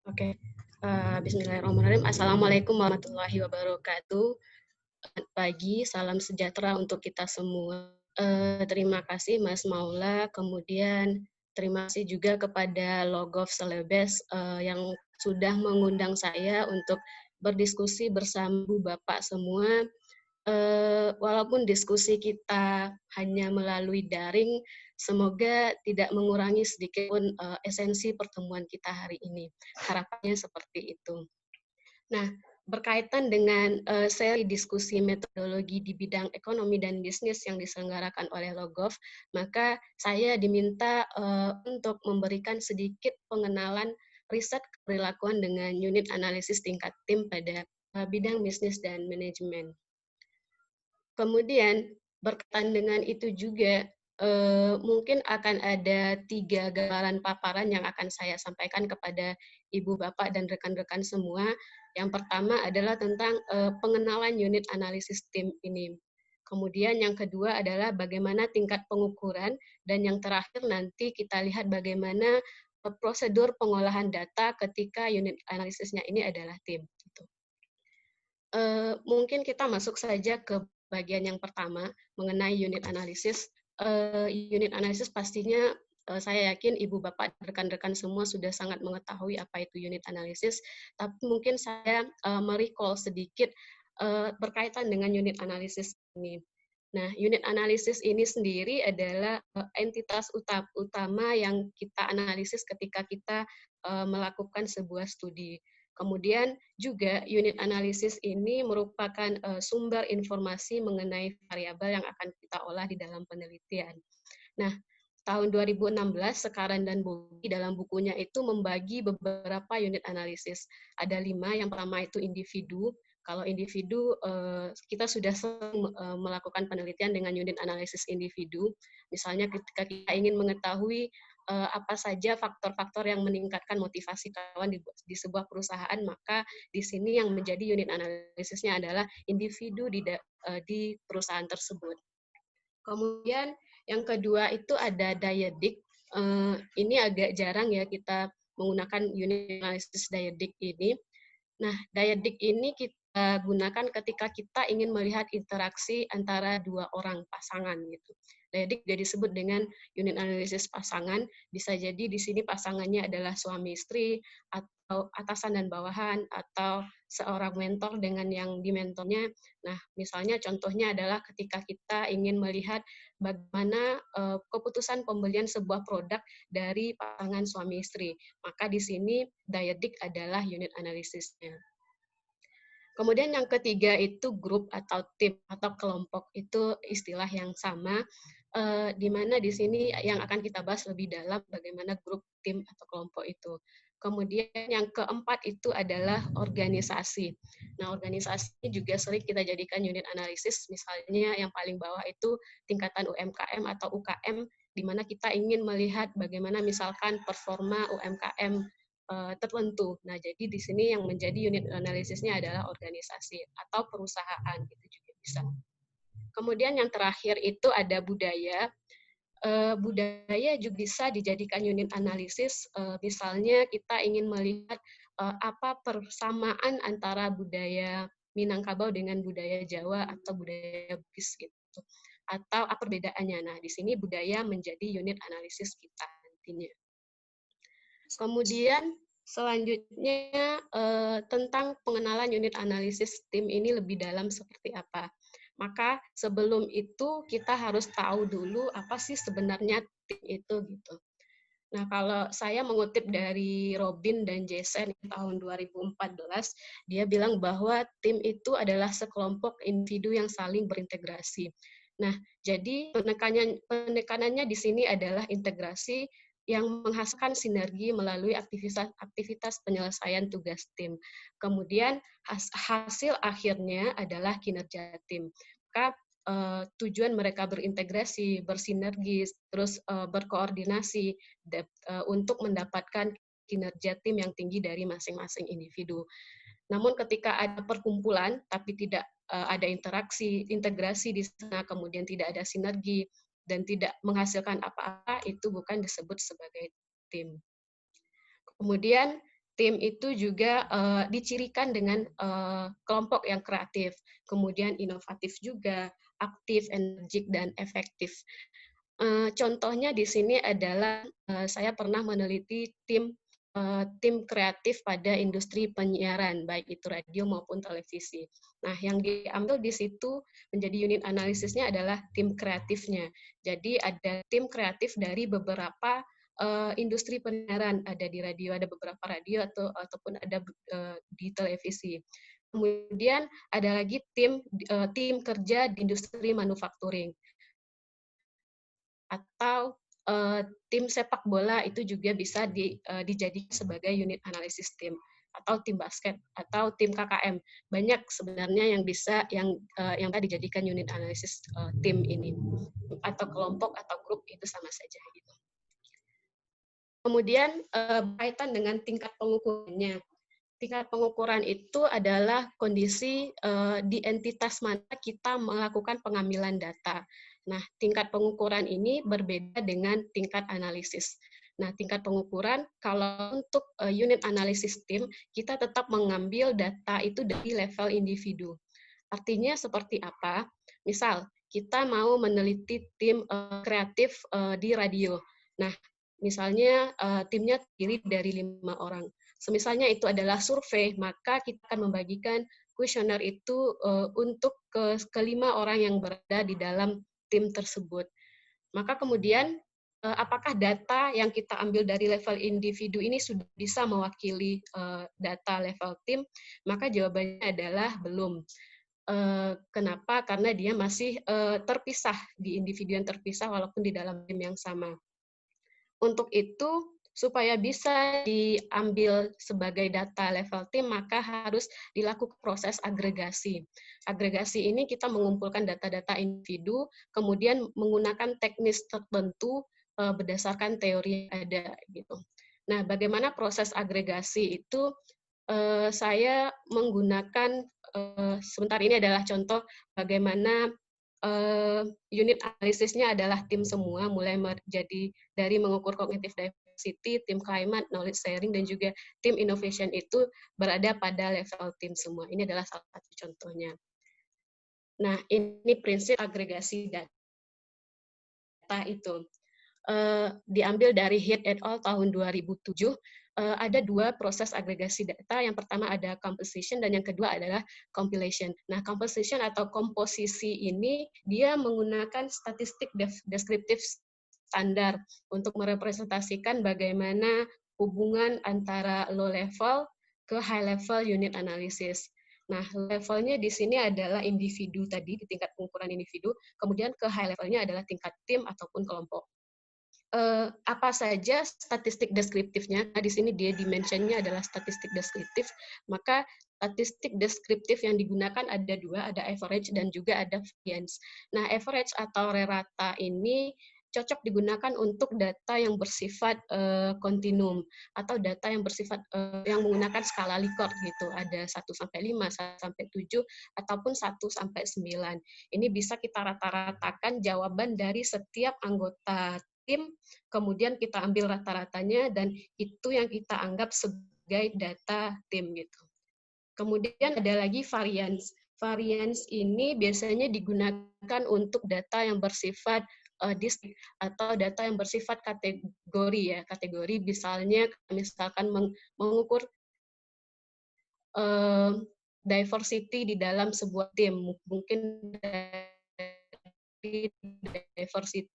Oke, bismillahirrahmanirrahim. Assalamualaikum warahmatullahi wabarakatuh. Selamat pagi, salam sejahtera untuk kita semua. Terima kasih Mas Maula, kemudian terima kasih juga kepada Logov Celebes yang sudah mengundang saya untuk berdiskusi bersama Bu Bapak semua. Walaupun diskusi kita hanya melalui daring, semoga tidak mengurangi sedikitpun esensi pertemuan kita hari ini. Harapannya seperti itu. Nah, berkaitan dengan seri diskusi metodologi di bidang ekonomi dan bisnis yang diselenggarakan oleh Logov, maka saya diminta untuk memberikan sedikit pengenalan riset perilakuan dengan unit analisis tingkat tim pada bidang bisnis dan manajemen. Kemudian berkaitan dengan itu juga mungkin akan ada 3 gambaran paparan yang akan saya sampaikan kepada Ibu, Bapak, dan rekan-rekan semua. Yang pertama adalah tentang pengenalan unit analisis tim ini. Kemudian yang kedua adalah bagaimana tingkat pengukuran, dan yang terakhir nanti kita lihat bagaimana prosedur pengolahan data ketika unit analisisnya ini adalah tim. Gitu. Mungkin kita masuk saja ke bagian yang pertama mengenai unit analisis. Unit analisis pastinya saya yakin Ibu, Bapak, rekan-rekan semua sudah sangat mengetahui apa itu unit analisis, tapi mungkin saya merecall sedikit berkaitan dengan unit analisis ini. Nah, unit analisis ini sendiri adalah entitas utama yang kita analisis ketika kita melakukan sebuah studi. Kemudian juga unit analisis ini merupakan sumber informasi mengenai variabel yang akan kita olah di dalam penelitian. Nah, tahun 2016 Sekaran dan Bogi dalam bukunya itu membagi beberapa unit analisis. Ada 5, yang pertama itu individu. Kalau individu, kita sudah sering melakukan penelitian dengan unit analisis individu. Misalnya ketika kita ingin mengetahui apa saja faktor-faktor yang meningkatkan motivasi karyawan di sebuah perusahaan, maka di sini yang menjadi unit analisisnya adalah individu di perusahaan tersebut. Kemudian yang kedua itu ada dyadic. Ini agak jarang ya kita menggunakan unit analisis dyadic ini. Nah, dyadic ini kita gunakan ketika kita ingin melihat interaksi antara 2 orang pasangan gitu. Dyadic juga disebut dengan unit analisis pasangan. Bisa jadi di sini pasangannya adalah suami istri, atau atasan dan bawahan, atau seorang mentor dengan yang dimentornya. Nah, misalnya contohnya adalah ketika kita ingin melihat bagaimana keputusan pembelian sebuah produk dari pasangan suami istri. Maka di sini dyadic adalah unit analisisnya. Kemudian yang ketiga itu grup atau tim atau kelompok, itu istilah yang sama, di mana di sini yang akan kita bahas lebih dalam bagaimana grup, tim, atau kelompok itu. Kemudian yang keempat itu adalah organisasi. Nah, organisasi juga sering kita jadikan unit analisis, misalnya yang paling bawah itu tingkatan UMKM atau UKM, di mana kita ingin melihat bagaimana misalkan performa UMKM tertentu. Nah, jadi di sini yang menjadi unit analisisnya adalah organisasi atau perusahaan, itu juga bisa. Kemudian yang terakhir itu ada budaya. Budaya juga bisa dijadikan unit analisis. Misalnya kita ingin melihat apa persamaan antara budaya Minangkabau dengan budaya Jawa atau budaya Bugis gitu. Atau apa perbedaannya. Nah, di sini budaya menjadi unit analisis kita nantinya. Kemudian selanjutnya tentang pengenalan unit analisis tim ini lebih dalam seperti apa. Maka sebelum itu kita harus tahu dulu apa sih sebenarnya tim itu gitu. Nah, kalau saya mengutip dari Robin dan Jason tahun 2014, dia bilang bahwa tim itu adalah sekelompok individu yang saling berintegrasi. Nah, jadi penekanannya di sini adalah integrasi yang menghasilkan sinergi melalui aktivitas penyelesaian tugas tim. Kemudian hasil akhirnya adalah kinerja tim. Maka tujuan mereka berintegrasi, bersinergis, terus berkoordinasi untuk mendapatkan kinerja tim yang tinggi dari masing-masing individu. Namun ketika ada perkumpulan tapi tidak ada integrasi di sana, kemudian tidak ada sinergi dan tidak menghasilkan apa-apa, itu bukan disebut sebagai tim. Kemudian tim itu juga dicirikan dengan kelompok yang kreatif, kemudian inovatif juga, aktif, energik, dan efektif. Contohnya di sini adalah saya pernah meneliti tim kreatif pada industri penyiaran, baik itu radio maupun televisi. Nah, yang diambil di situ menjadi unit analisisnya adalah tim kreatifnya. Jadi ada tim kreatif dari beberapa industri penyiaran, ada di radio, ada beberapa radio ataupun ada di televisi. Kemudian ada lagi tim kerja di industri manufacturing atau tim sepak bola itu juga bisa dijadikan sebagai unit analisis tim, atau tim basket atau tim KKM. Banyak sebenarnya yang bisa yang dijadikan unit analisis tim ini, atau kelompok atau grup itu sama saja gitu. Kemudian berkaitan dengan tingkat pengukurannya. Tingkat pengukuran itu adalah kondisi di entitas mana kita melakukan pengambilan data. Nah, tingkat pengukuran ini berbeda dengan tingkat analisis. Nah, tingkat pengukuran, kalau untuk unit analisis tim, kita tetap mengambil data itu dari level individu. Artinya seperti apa? Misal, kita mau meneliti tim kreatif di radio. Nah, misalnya timnya terdiri dari 5 orang. Semisalnya itu adalah survei, maka kita akan membagikan kuesioner itu untuk kelima orang yang berada di dalam tim tersebut. Maka kemudian, apakah data yang kita ambil dari level individu ini sudah bisa mewakili data level tim? Maka jawabannya adalah belum. Kenapa? Karena dia masih terpisah, di individu yang terpisah walaupun di dalam tim yang sama. Untuk itu, supaya bisa diambil sebagai data level tim, maka harus dilakukan proses agregasi. Agregasi ini kita mengumpulkan data-data individu, kemudian menggunakan teknis tertentu berdasarkan teori yang ada gitu. Nah, bagaimana proses agregasi itu? Saya menggunakan sebentar ini adalah contoh bagaimana unit analisisnya adalah tim semua, mulai jadi dari mengukur cognitive diversity, tim climate, knowledge sharing, dan juga tim innovation itu berada pada level tim semua. Ini adalah salah satu contohnya. Nah, ini prinsip agregasi data itu. Diambil dari Heath et al. Tahun 2007, ada 2 proses agregasi data. Yang pertama ada composition dan yang kedua adalah compilation. Nah, composition atau komposisi ini dia menggunakan statistik deskriptif standar untuk merepresentasikan bagaimana hubungan antara low level ke high level unit analysis. Nah, levelnya di sini adalah individu tadi, di tingkat pengukuran individu, kemudian ke high levelnya adalah tingkat tim ataupun kelompok. Apa saja statistik deskriptifnya? Nah, di sini dia dimensionnya adalah statistik deskriptif, maka statistik deskriptif yang digunakan ada 2, ada average dan juga ada variance. Nah, average atau rata ini cocok digunakan untuk data yang bersifat kontinum atau data yang bersifat yang menggunakan skala Likert gitu. Ada 1-5, 1-7 ataupun 1-9. Ini bisa kita rata-ratakan jawaban dari setiap anggota tim, kemudian kita ambil rata-ratanya, dan itu yang kita anggap sebagai data tim gitu. Kemudian ada lagi variance. Variance ini biasanya digunakan untuk data yang bersifat disk atau data yang bersifat kategori ya. Kategori misalkan mengukur diversity di dalam sebuah tim. Mungkin diversity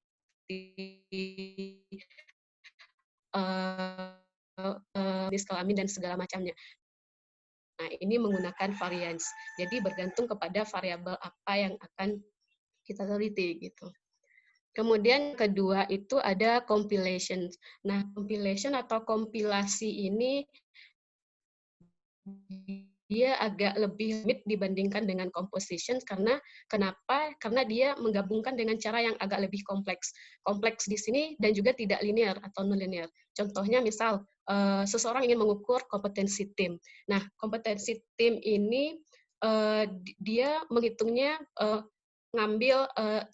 jenis kelamin dan segala macamnya. Nah, ini menggunakan variance. Jadi bergantung kepada variabel apa yang akan kita teliti gitu. Kemudian kedua itu ada compilation. Nah, compilation atau kompilasi ini dia agak lebih rumit dibandingkan dengan composition. Kenapa? Karena dia menggabungkan dengan cara yang agak lebih kompleks. Kompleks di sini dan juga tidak linear atau non-linear. Contohnya misal, seseorang ingin mengukur kompetensi tim. Nah, kompetensi tim ini dia menghitungnya mengambil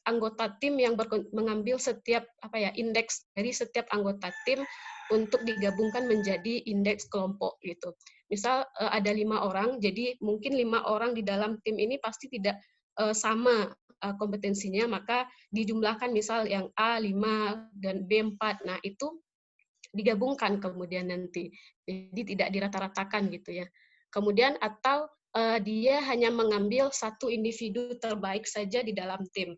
anggota tim yang mengambil setiap indeks dari setiap anggota tim untuk digabungkan menjadi indeks kelompok gitu. Misal ada 5 orang, jadi mungkin 5 orang di dalam tim ini pasti tidak sama kompetensinya, maka dijumlahkan misal yang A 5 dan B 4. Nah, itu digabungkan kemudian nanti. Jadi tidak dirata-ratakan gitu ya. Kemudian atau dia hanya mengambil satu individu terbaik saja di dalam tim.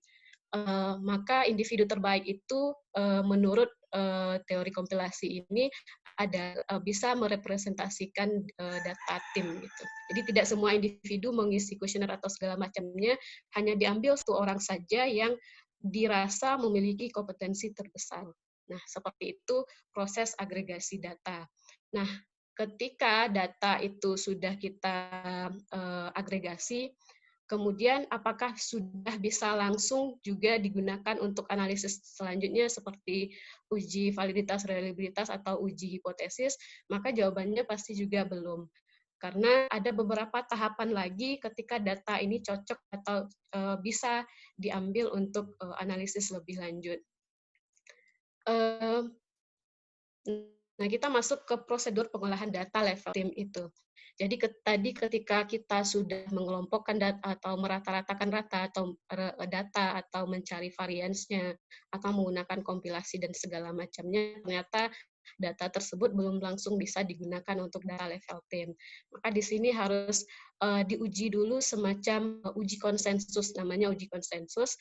Maka individu terbaik itu menurut teori kompilasi ini bisa merepresentasikan data tim gitu. Jadi tidak semua individu mengisi kuesioner atau segala macamnya, hanya diambil satu orang saja yang dirasa memiliki kompetensi terbesar. Nah, seperti itu proses agregasi data. Nah, ketika data itu sudah kita agregasi, kemudian apakah sudah bisa langsung juga digunakan untuk analisis selanjutnya seperti uji validitas, reliabilitas, atau uji hipotesis? Maka jawabannya pasti juga belum. Karena ada beberapa tahapan lagi ketika data ini cocok atau bisa diambil untuk analisis lebih lanjut. Nah, kita masuk ke prosedur pengolahan data level tim itu. Jadi tadi ketika kita sudah mengelompokkan data atau merata-ratakan data atau mencari variansnya atau menggunakan kompilasi dan segala macamnya, ternyata data tersebut belum langsung bisa digunakan untuk data level tim. Maka di sini harus diuji dulu semacam uji konsensus, namanya uji konsensus.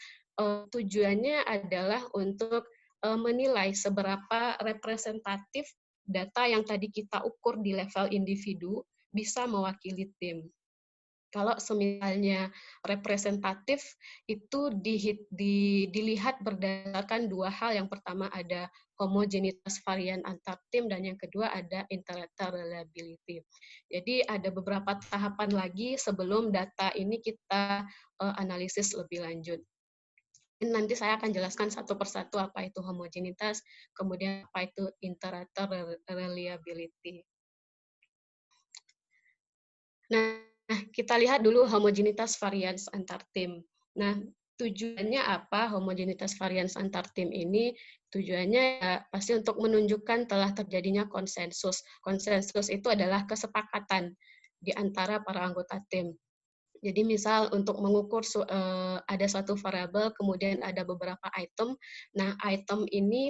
Tujuannya adalah untuk menilai seberapa representatif data yang tadi kita ukur di level individu bisa mewakili tim. Kalau semisalnya representatif itu dilihat berdasarkan dua hal. Yang pertama ada homogenitas varian antar tim dan yang kedua ada interreliability. Jadi ada beberapa tahapan lagi sebelum data ini kita analisis lebih lanjut. Nanti saya akan jelaskan satu persatu apa itu homogenitas, kemudian apa itu interreliability. Nah, kita lihat dulu homogenitas varians antar tim. Nah, tujuannya apa homogenitas varians antar tim ini? Tujuannya ya pasti untuk menunjukkan telah terjadinya konsensus. Konsensus itu adalah kesepakatan di antara para anggota tim. Jadi misal untuk mengukur ada suatu variabel, kemudian ada beberapa item. Nah, item ini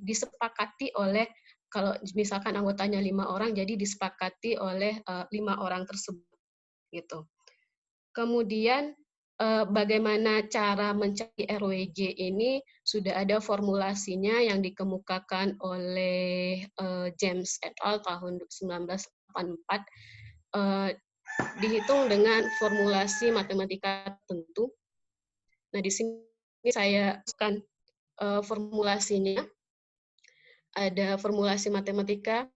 disepakati oleh, kalau misalkan anggotanya 5 orang, jadi disepakati oleh 5 orang tersebut. Gitu. Kemudian bagaimana cara mencari RWG ini sudah ada formulasinya yang dikemukakan oleh James et al. Tahun 1984. Dihitung dengan formulasi matematika tertentu. Nah, di sini saya akan formulasinya. Ada formulasi matematika,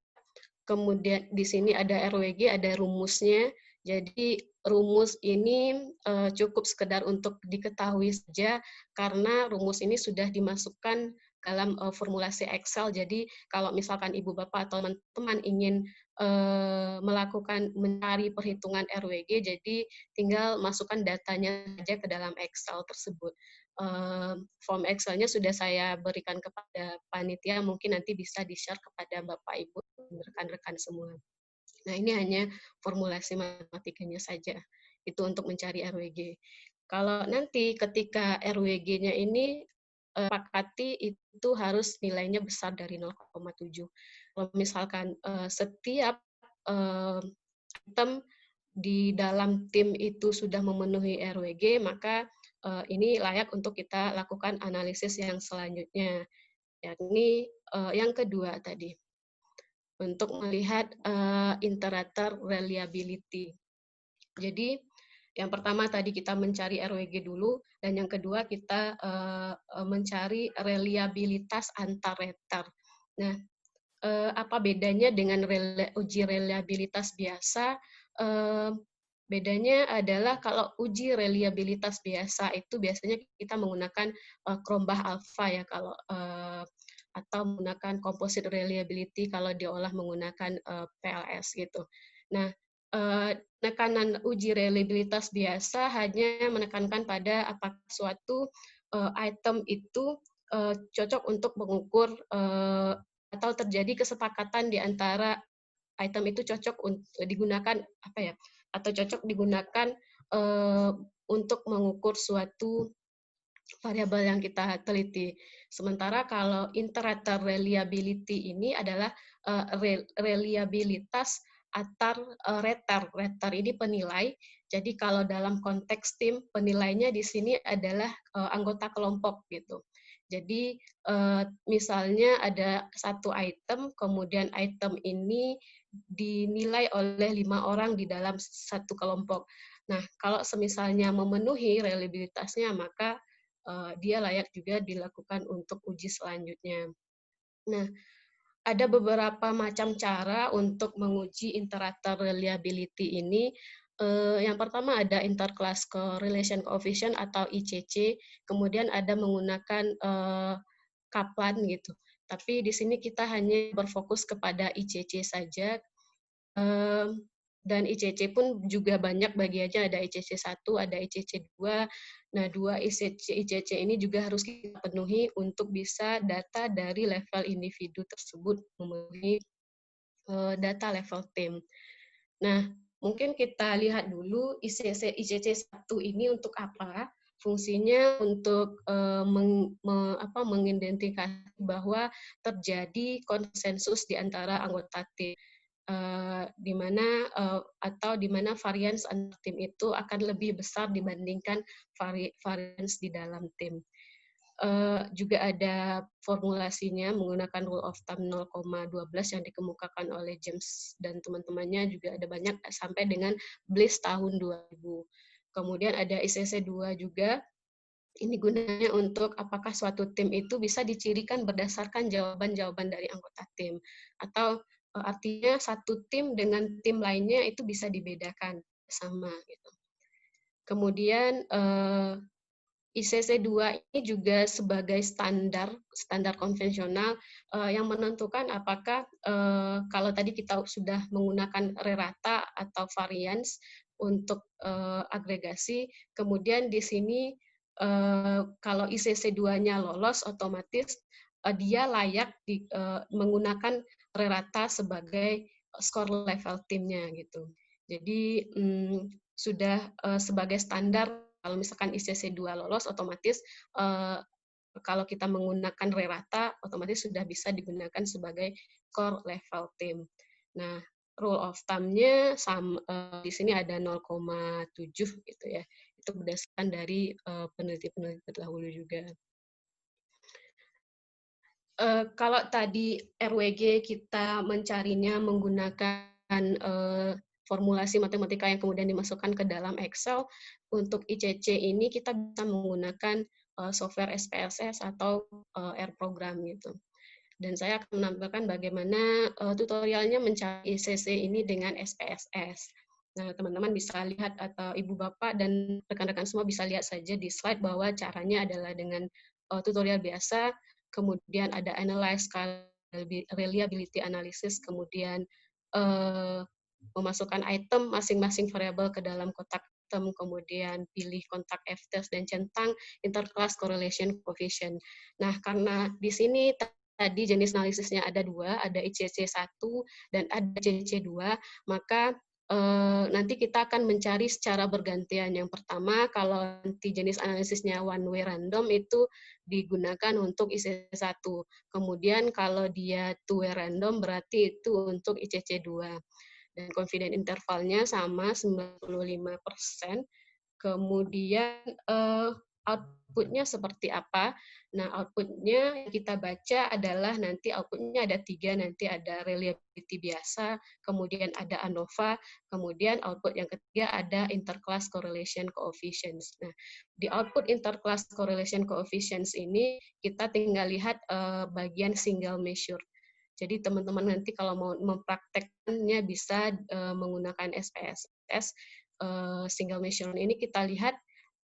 kemudian di sini ada RWG, ada rumusnya. Jadi rumus ini cukup sekedar untuk diketahui saja karena rumus ini sudah dimasukkan dalam formulasi Excel. Jadi kalau misalkan ibu bapak atau teman-teman ingin mencari perhitungan RWG, jadi tinggal masukkan datanya saja ke dalam Excel tersebut. Form Excel-nya sudah saya berikan kepada panitia, mungkin nanti bisa di-share kepada bapak ibu rekan-rekan semua. Nah, ini hanya formulasi matematikanya saja. Itu untuk mencari RWG. Kalau nanti ketika RWG-nya ini sepakati itu harus nilainya besar dari 0,7. Kalau misalkan setiap item di dalam tim itu sudah memenuhi RWG, maka ini layak untuk kita lakukan analisis yang selanjutnya, yakni yang kedua tadi, untuk melihat interreliability. Jadi yang pertama tadi kita mencari RWG dulu, dan yang kedua kita mencari reliabilitas antar rater. Nah, apa bedanya dengan uji reliabilitas biasa? Bedanya adalah kalau uji reliabilitas biasa itu biasanya kita menggunakan Cronbach alpha ya kalau atau menggunakan composite reliability kalau diolah menggunakan PLS gitu. Nah, Tekanan uji reliabilitas biasa hanya menekankan pada apakah suatu item itu cocok untuk mengukur atau terjadi kesepakatan di antara item itu cocok untuk digunakan apa ya, atau cocok digunakan untuk mengukur suatu variabel yang kita teliti. Sementara kalau inter-rater reliability ini adalah reliabilitas antar rater. Rater ini penilai. Jadi kalau dalam konteks tim, penilainya di sini adalah anggota kelompok gitu. Jadi misalnya ada satu item, kemudian item ini dinilai oleh 5 orang di dalam satu kelompok. Nah, kalau semisalnya memenuhi reliabilitasnya, maka dia layak juga dilakukan untuk uji selanjutnya. Nah, ada beberapa macam cara untuk menguji inter-rater reliability ini. Yang pertama ada interclass correlation coefficient atau ICC, kemudian ada menggunakan Kaplan gitu. Tapi di sini kita hanya berfokus kepada ICC saja. Dan ICC pun juga banyak bagiannya, ada ICC 1, ada ICC 2. Nah, 2 ICC ini juga harus kita penuhi untuk bisa data dari level individu tersebut memenuhi data level tim. Nah, mungkin kita lihat dulu ICC 1 ini untuk apa? Fungsinya untuk mengidentifikasi bahwa terjadi konsensus di antara anggota tim. Di mana atau di mana varians antar tim itu akan lebih besar dibandingkan varians di dalam tim. Juga ada formulasinya menggunakan rule of thumb 0,12 yang dikemukakan oleh James dan teman-temannya, juga ada banyak sampai dengan Bliss tahun 2000. Kemudian ada ICC 2 juga. Ini gunanya untuk apakah suatu tim itu bisa dicirikan berdasarkan jawaban-jawaban dari anggota tim. Atau artinya satu tim dengan tim lainnya itu bisa dibedakan sama gitu. Kemudian ICC 2 ini juga sebagai standar konvensional yang menentukan apakah kalau tadi kita sudah menggunakan rerata atau varians untuk agregasi, kemudian di sini kalau ICC 2-nya lolos, otomatis dia layak menggunakan rerata sebagai skor level timnya gitu. Jadi sudah sebagai standar, kalau misalkan ICC 2 lolos, otomatis kalau kita menggunakan rerata, otomatis sudah bisa digunakan sebagai core level team. Nah, rule of thumb-nya di sini ada 0,7 gitu ya. Itu berdasarkan dari peneliti-peneliti terdahulu juga. Kalau tadi RWG kita mencarinya menggunakan formulasi matematika yang kemudian dimasukkan ke dalam Excel, untuk ICC ini kita bisa menggunakan software SPSS atau R program gitu. Dan saya akan menampilkan bagaimana tutorialnya mencari ICC ini dengan SPSS. Nah, teman-teman bisa lihat atau ibu bapak dan rekan-rekan semua bisa lihat saja di slide bahwa caranya adalah dengan tutorial biasa, kemudian ada analyze reliability analysis, kemudian memasukkan item masing-masing variabel ke dalam kotak item, kemudian pilih kontak F-test dan centang interclass correlation coefficient. Nah, karena di sini tadi jenis analisisnya ada 2, ada ICC 1 dan ada ICC 2, maka nanti kita akan mencari secara bergantian. Yang pertama, kalau nanti jenis analisisnya one way random itu digunakan untuk ICC 1. Kemudian kalau dia two way random berarti itu untuk ICC 2. Dan confidence intervalnya sama 95%. Kemudian outputnya seperti apa? Nah, outputnya yang kita baca adalah nanti outputnya ada 3, nanti ada reliability biasa, kemudian ada ANOVA, kemudian output yang ketiga ada interclass correlation coefficients. Nah, di output interclass correlation coefficients ini kita tinggal lihat bagian single measure. Jadi teman-teman nanti kalau mau mempraktekkannya bisa menggunakan SPSS. Single measurement ini kita lihat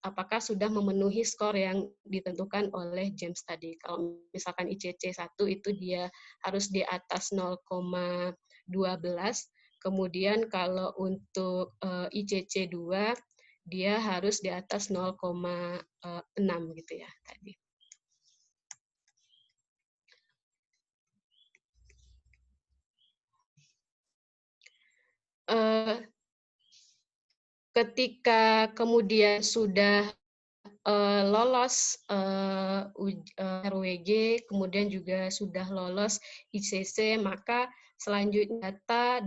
apakah sudah memenuhi skor yang ditentukan oleh James tadi. Kalau misalkan ICC 1 itu dia harus di atas 0,12, Kemudian kalau untuk ICC 2, dia harus di atas 0,6 gitu ya tadi. Ketika kemudian sudah lolos RWG, kemudian juga sudah lolos ICC, maka selanjutnya data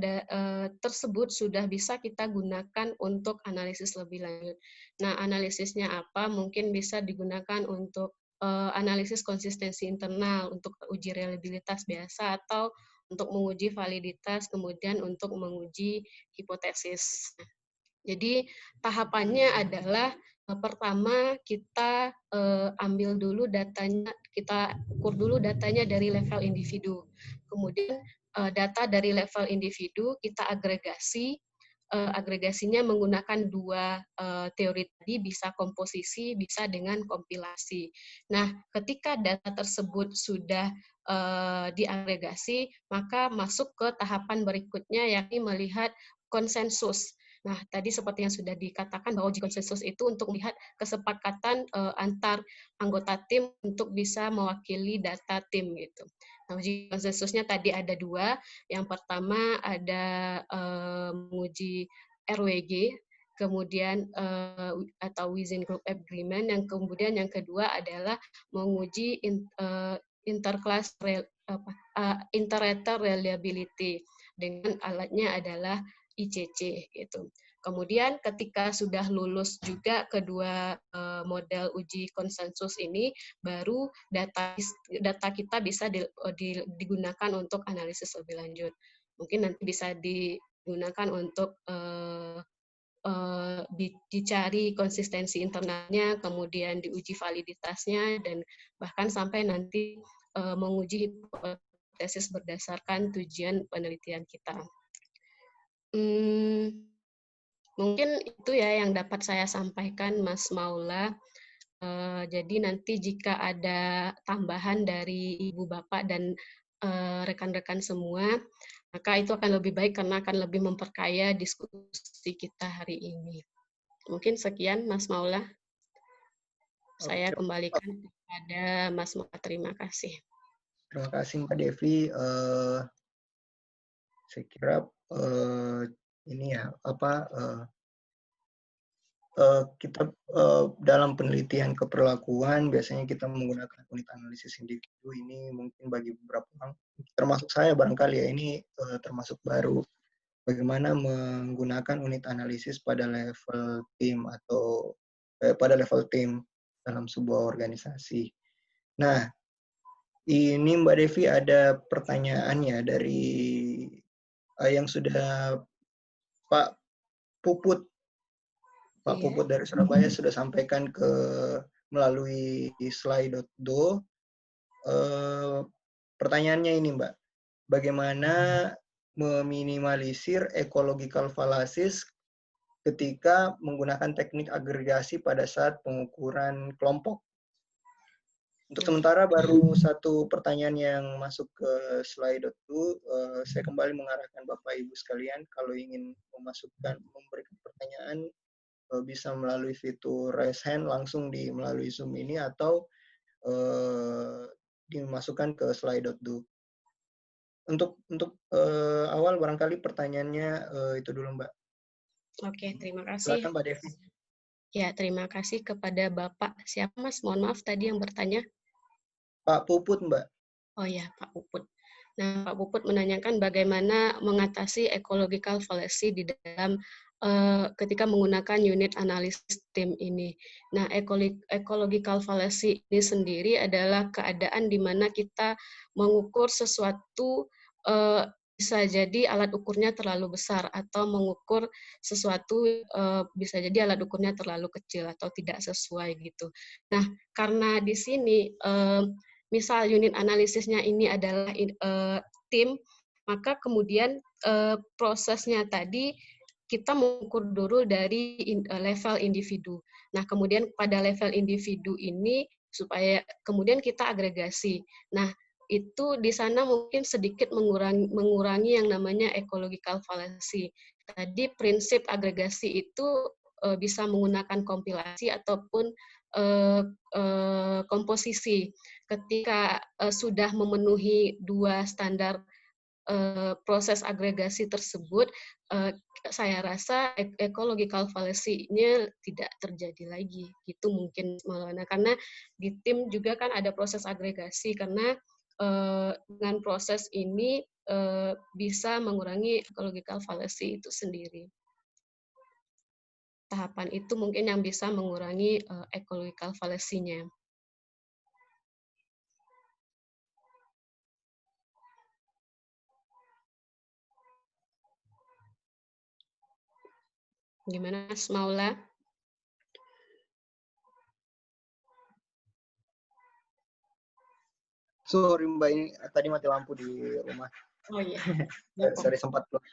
tersebut sudah bisa kita gunakan untuk analisis lebih lanjut. Nah, analisisnya apa? Mungkin bisa digunakan untuk analisis konsistensi internal, untuk uji reliabilitas biasa, atau untuk menguji validitas, kemudian untuk menguji hipotesis. Jadi tahapannya adalah pertama kita ambil dulu datanya, kita ukur dulu datanya dari level individu. Kemudian data dari level individu kita agregasi, agregasinya menggunakan dua teori tadi, bisa komposisi, bisa dengan kompilasi. Nah, ketika data tersebut sudah diagregasi, maka masuk ke tahapan berikutnya, yakni melihat konsensus. Nah, tadi seperti yang sudah dikatakan bahwa uji konsensus itu untuk melihat kesepakatan antar anggota tim untuk bisa mewakili data tim gitu. Nah, uji konsensusnya tadi ada dua. Yang pertama ada menguji RWG, kemudian atau within group agreement. Yang kemudian yang kedua adalah menguji interclass inter-rater reliability dengan alatnya adalah ICC gitu. Kemudian ketika sudah lulus juga kedua model uji konsensus ini, baru data kita bisa digunakan untuk analisis lebih lanjut. Mungkin nanti bisa digunakan untuk dicari konsistensi internalnya, kemudian diuji validitasnya, dan bahkan sampai nanti menguji hipotesis berdasarkan tujuan penelitian kita. Mungkin itu ya yang dapat saya sampaikan, Mas Maula. Jadi nanti jika ada tambahan dari Ibu Bapak dan rekan-rekan semua, maka itu akan lebih baik karena akan lebih memperkaya diskusi kita hari ini. Mungkin sekian, Mas Maula. Saya kembalikan kepada Mas Maula. Terima kasih. Terima kasih Mbak Devi. Saya kira ini ya kita dalam penelitian keperlakuan biasanya kita menggunakan unit analisis individu. Ini mungkin bagi beberapa orang, termasuk saya barangkali ya, ini termasuk baru. Bagaimana menggunakan unit analisis pada level tim atau pada level tim dalam sebuah organisasi. Nah, ini Mbak Devi ada pertanyaan ya dari yang sudah Pak Puput dari Surabaya sudah sampaikan melalui slide.do. Pertanyaannya ini Mbak, bagaimana meminimalisir ecological fallacies ketika menggunakan teknik agregasi pada saat pengukuran kelompok? Untuk sementara baru satu pertanyaan yang masuk ke slide.do. Saya kembali mengarahkan Bapak Ibu sekalian, kalau ingin memberikan pertanyaan, bisa melalui fitur raise hand langsung melalui Zoom ini, atau dimasukkan ke slide.do. Untuk awal barangkali pertanyaannya itu dulu Mbak. Oke, terima kasih. Silakan Mbak Devi. Ya, terima kasih kepada Bapak. Siapa Mas? Mohon maaf tadi yang bertanya. Pak Puput, Mbak. Oh ya, Pak Puput. Nah, Pak Puput menanyakan bagaimana mengatasi ecological fallacy di dalam ketika menggunakan unit analisis tim ini. Nah, ecological fallacy ini sendiri adalah keadaan di mana kita mengukur sesuatu, bisa jadi alat ukurnya terlalu besar, atau mengukur sesuatu bisa jadi alat ukurnya terlalu kecil atau tidak sesuai gitu. Nah, karena di sini misal unit analisisnya ini adalah tim, maka kemudian prosesnya tadi kita mengukur dulu dari level individu. Nah, kemudian pada level individu ini supaya kemudian kita agregasi. Nah, itu di sana mungkin sedikit mengurangi yang namanya ecological fallacy. Tadi prinsip agregasi itu bisa menggunakan kompilasi ataupun komposisi. Ketika sudah memenuhi dua standar proses agregasi tersebut, saya rasa ecological fallacy-nya tidak terjadi lagi. Gitu mungkin Maulana. Karena di tim juga kan ada proses agregasi, karena dengan proses ini bisa mengurangi ecological fallacy itu sendiri. Tahapan itu mungkin yang bisa mengurangi ecological fallacy-nya. Gimana, Mas Maula? Sorry Mbak, ini tadi mati lampu di rumah. Oh iya. Sorry sempat gelap.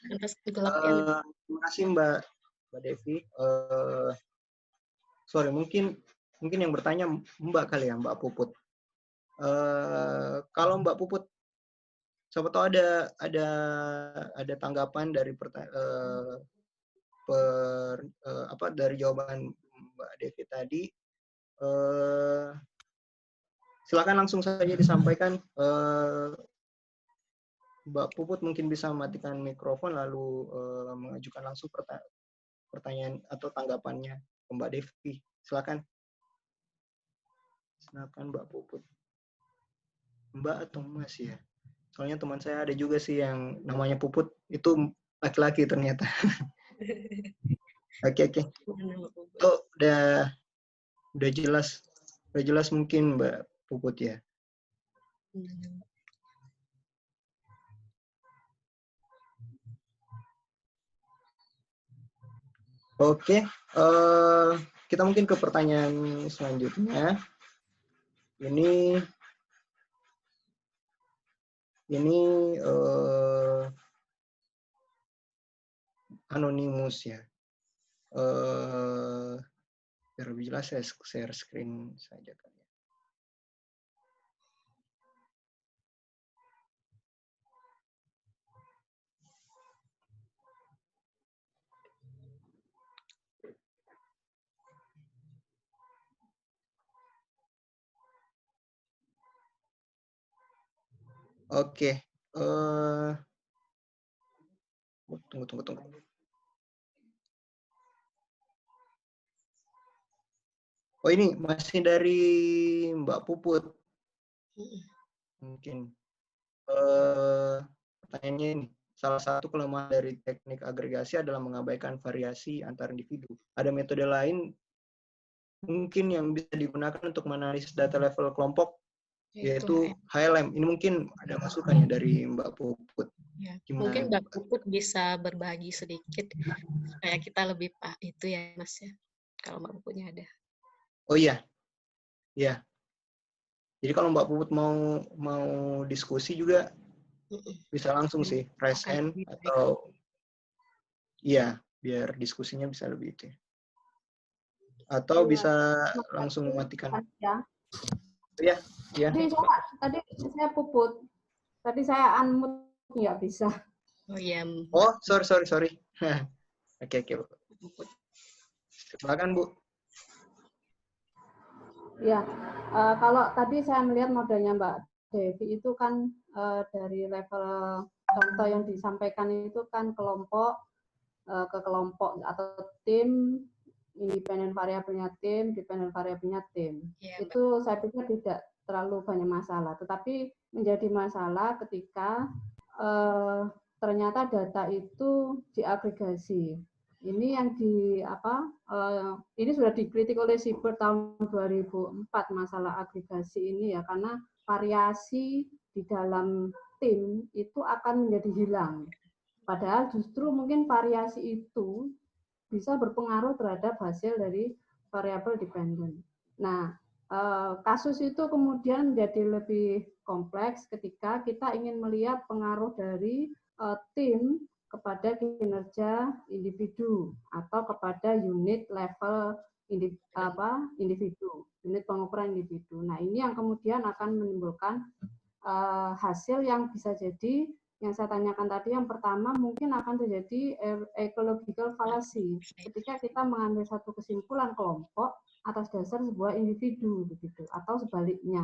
Terima kasih Mbak Devi. Sorry, mungkin yang bertanya Mbak kali ya, Mbak Puput. Kalau Mbak Puput, siapa tahu ada tanggapan dari dari jawaban Mbak Devi tadi. Silakan langsung saja disampaikan. Mbak Puput mungkin bisa mematikan mikrofon lalu mengajukan langsung pertanyaan atau tanggapannya ke Mbak Devi. Silakan. Silakan Mbak Puput. Mbak atau Mas ya? Soalnya teman saya ada juga sih yang namanya Puput, itu laki-laki ternyata. Oke. Oh, udah jelas mungkin Mbak Puput ya. Oke, kita mungkin ke pertanyaan selanjutnya. Ini anonimus ya. Biar lebih jelas saya share screen saja kali ya. Oke. Tunggu. Oh ini masih dari Mbak Puput. Mungkin pertanyaannya ini. Salah satu kelemahan dari teknik agregasi adalah mengabaikan variasi antar individu. Ada metode lain mungkin yang bisa digunakan untuk menganalisis data level kelompok, yaitu HLM. Ini mungkin ada masukannya dari Mbak Puput. Ya, mungkin Mbak Puput bisa berbagi sedikit supaya kita lebih itu ya Mas ya, kalau Mbak Puputnya ada. Oh iya, ya. Jadi kalau Mbak Puput mau diskusi juga bisa langsung sih, raise hand atau iya, biar diskusinya bisa lebih itu. Atau bisa langsung mematikan. Ya. Iya. Tadi saya Puput. Tadi saya unmute nggak bisa. Oh iya. Oh, sorry. Oke. Silakan Bu. Ya, kalau tadi saya melihat modelnya Mbak Devi itu kan dari level contoh yang disampaikan itu kan kelompok ke kelompok atau tim, independen variabelnya tim, dependen variabelnya tim. Ya, itu saya pikir tidak terlalu banyak masalah. Tetapi menjadi masalah ketika ternyata data itu diagregasi. Ini yang ini sudah dikritik oleh Siebert tahun 2004 masalah agregasi ini ya, karena variasi di dalam tim itu akan menjadi hilang. Padahal justru mungkin variasi itu bisa berpengaruh terhadap hasil dari variabel dependent. Nah, kasus itu kemudian menjadi lebih kompleks ketika kita ingin melihat pengaruh dari tim kepada kinerja individu atau kepada unit level individu, unit pengukuran individu. Nah, ini yang kemudian akan menimbulkan hasil yang bisa jadi yang saya tanyakan tadi. Yang pertama mungkin akan terjadi ecological fallacy ketika kita mengambil satu kesimpulan kelompok atas dasar sebuah individu begitu, atau sebaliknya.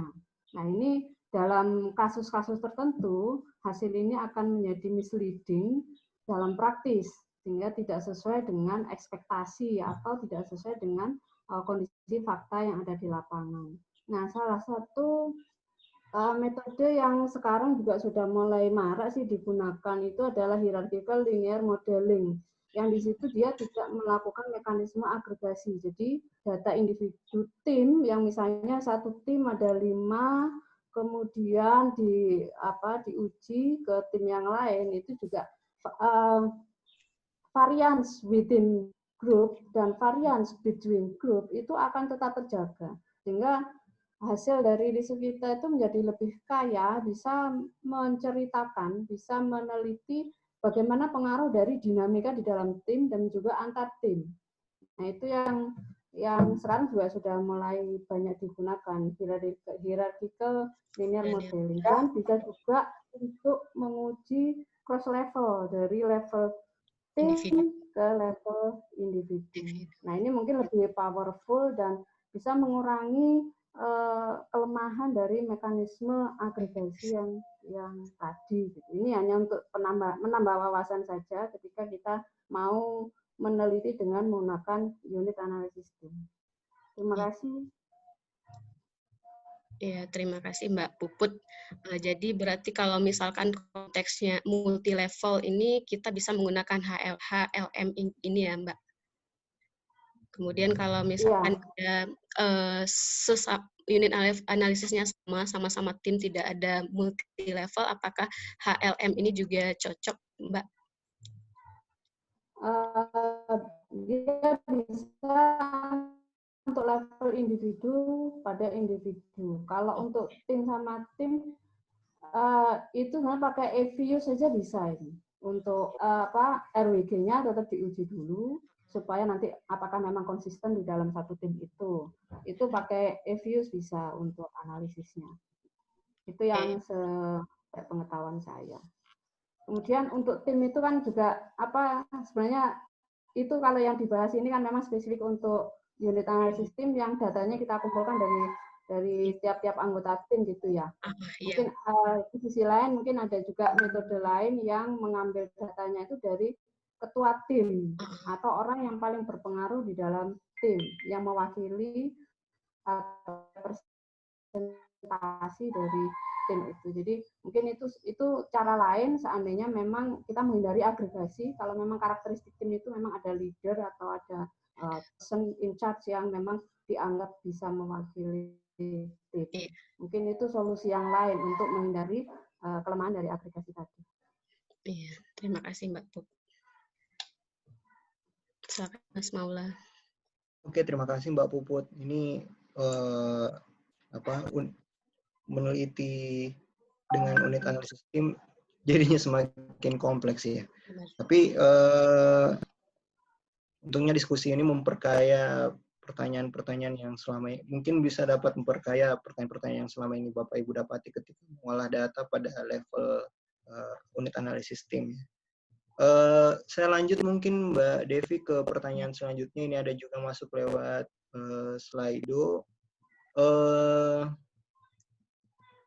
Nah, ini dalam kasus-kasus tertentu hasil ini akan menjadi misleading dalam praktis sehingga tidak sesuai dengan ekspektasi atau tidak sesuai dengan kondisi fakta yang ada di lapangan. Nah, salah satu metode yang sekarang juga sudah mulai marak sih digunakan itu adalah hierarchical linear modeling, yang di situ dia tidak melakukan mekanisme agregasi. Jadi data individu tim yang misalnya satu tim ada 5, kemudian diuji ke tim yang lain, itu juga variance within group dan variance between group itu akan tetap terjaga, sehingga hasil dari riset kita itu menjadi lebih kaya, bisa menceritakan, bisa meneliti bagaimana pengaruh dari dinamika di dalam tim dan juga antar tim. Nah, itu yang sekarang juga sudah mulai banyak digunakan, hierarchical linear modeling, dan bisa juga untuk menguji cross level dari level tim ke level individu. Nah, ini mungkin lebih powerful dan bisa mengurangi kelemahan dari mekanisme agregasi yang tadi. Gitu. Ini hanya untuk menambah wawasan saja ketika kita mau meneliti dengan menggunakan unit analisis tim. Terima kasih. Ya, terima kasih Mbak Puput. Jadi berarti kalau misalkan konteksnya multi level ini kita bisa menggunakan HLM ini ya Mbak. Kemudian kalau misalkan ada unit analisisnya sama-sama tim, tidak ada multi level, apakah HLM ini juga cocok Mbak? Dia bisa untuk level individu pada individu. Kalau untuk tim sama tim itu sebenarnya pakai EVU saja bisa ini. Untuk RWG-nya tetap diuji dulu supaya nanti apakah memang konsisten di dalam satu tim itu. Itu pakai EVU bisa untuk analisisnya. Itu yang sepengetahuan saya. Kemudian untuk tim itu kan juga sebenarnya itu kalau yang dibahas ini kan memang spesifik untuk unit analisis tim yang datanya kita kumpulkan dari tiap-tiap anggota tim gitu ya. Mungkin di sisi lain mungkin ada juga metode lain yang mengambil datanya itu dari ketua tim atau orang yang paling berpengaruh di dalam tim yang mewakili presentasi dari tim itu. Jadi mungkin itu cara lain seandainya memang kita menghindari agregasi. Kalau memang karakteristik tim itu memang ada leader atau ada person in charge yang memang dianggap bisa mewakili tim. Mungkin itu solusi yang lain untuk menghindari kelemahan dari agregasi tadi. Iya, terima kasih Mbak Pup. Silakan Mas Maula. Oke, terima kasih Mbak Puput. Ini meneliti dengan unit analisis tim jadinya semakin kompleks ya. Tapi untungnya diskusi ini memperkaya pertanyaan-pertanyaan yang selama ini mungkin bisa dapat memperkaya pertanyaan-pertanyaan yang selama ini Bapak Ibu dapati ketika mengolah data pada level unit analisis tim. Saya lanjut mungkin Mbak Devi ke pertanyaan selanjutnya. Ini ada juga masuk lewat Slido.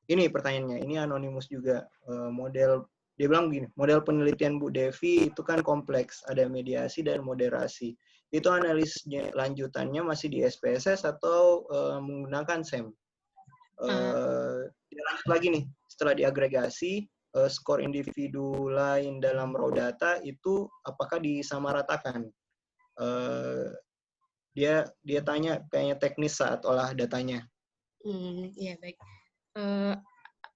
Ini pertanyaannya, ini anonimus juga. Dia bilang begini, model penelitian Bu Devi itu kan kompleks, ada mediasi dan moderasi. Itu analisisnya lanjutannya masih di SPSS atau menggunakan SEM? Dia lanjut lagi nih, setelah diagregasi, skor individu lain dalam raw data itu apakah disamaratakan? Dia tanya kayaknya teknis saat olah datanya. Ya baik.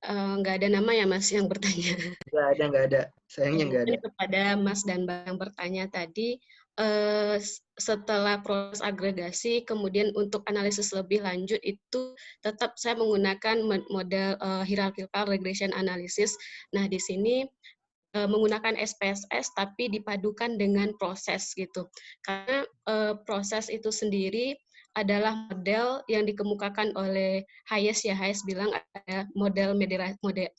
Nggak ada nama ya Mas yang bertanya. Nggak ada. Sayangnya nggak ada. Kepada Mas dan Bang bertanya tadi, setelah proses agregasi, kemudian untuk analisis lebih lanjut itu tetap saya menggunakan model hierarchical regression analysis. Nah di sini menggunakan SPSS tapi dipadukan dengan proses gitu. Karena proses itu sendiri adalah model yang dikemukakan oleh Hayes ya. Hayes bilang ada model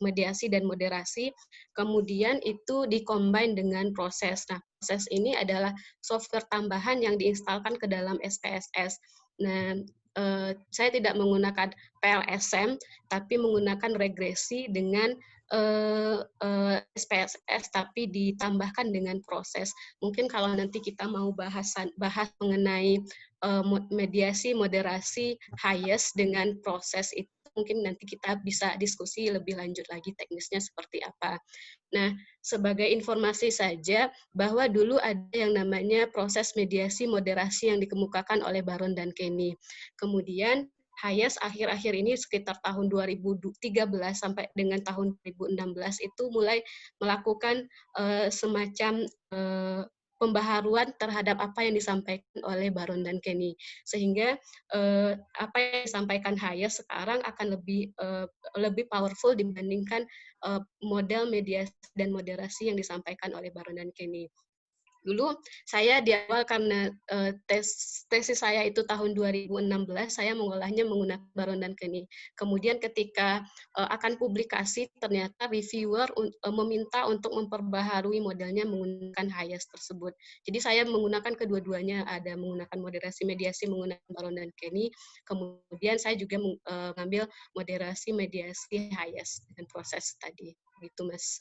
mediasi dan moderasi, kemudian itu dikombin dengan proses. Nah, proses ini adalah software tambahan yang diinstalkan ke dalam SPSS. Nah, saya tidak menggunakan PLSM, tapi menggunakan regresi dengan SPSS, tapi ditambahkan dengan proses. Mungkin kalau nanti kita mau bahas mengenai mediasi, moderasi, Hayes dengan proses itu, mungkin nanti kita bisa diskusi lebih lanjut lagi teknisnya seperti apa. Nah, sebagai informasi saja bahwa dulu ada yang namanya proses mediasi moderasi yang dikemukakan oleh Baron dan Kenny. Kemudian Hayes akhir-akhir ini sekitar tahun 2013 sampai dengan tahun 2016 itu mulai melakukan semacam pembaharuan terhadap apa yang disampaikan oleh Baron dan Kenny, sehingga apa yang disampaikan Hayes sekarang akan lebih powerful dibandingkan model mediasi dan moderasi yang disampaikan oleh Baron dan Kenny. Dulu saya di awal karena tesis saya itu tahun 2016, saya mengolahnya menggunakan Baron dan Kenny. Kemudian ketika akan publikasi, ternyata reviewer meminta untuk memperbaharui modelnya menggunakan Hayes tersebut. Jadi saya menggunakan kedua-duanya, ada menggunakan moderasi mediasi menggunakan Baron dan Kenny, kemudian saya juga mengambil moderasi mediasi Hayes dengan proses tadi. Gitu, Mas.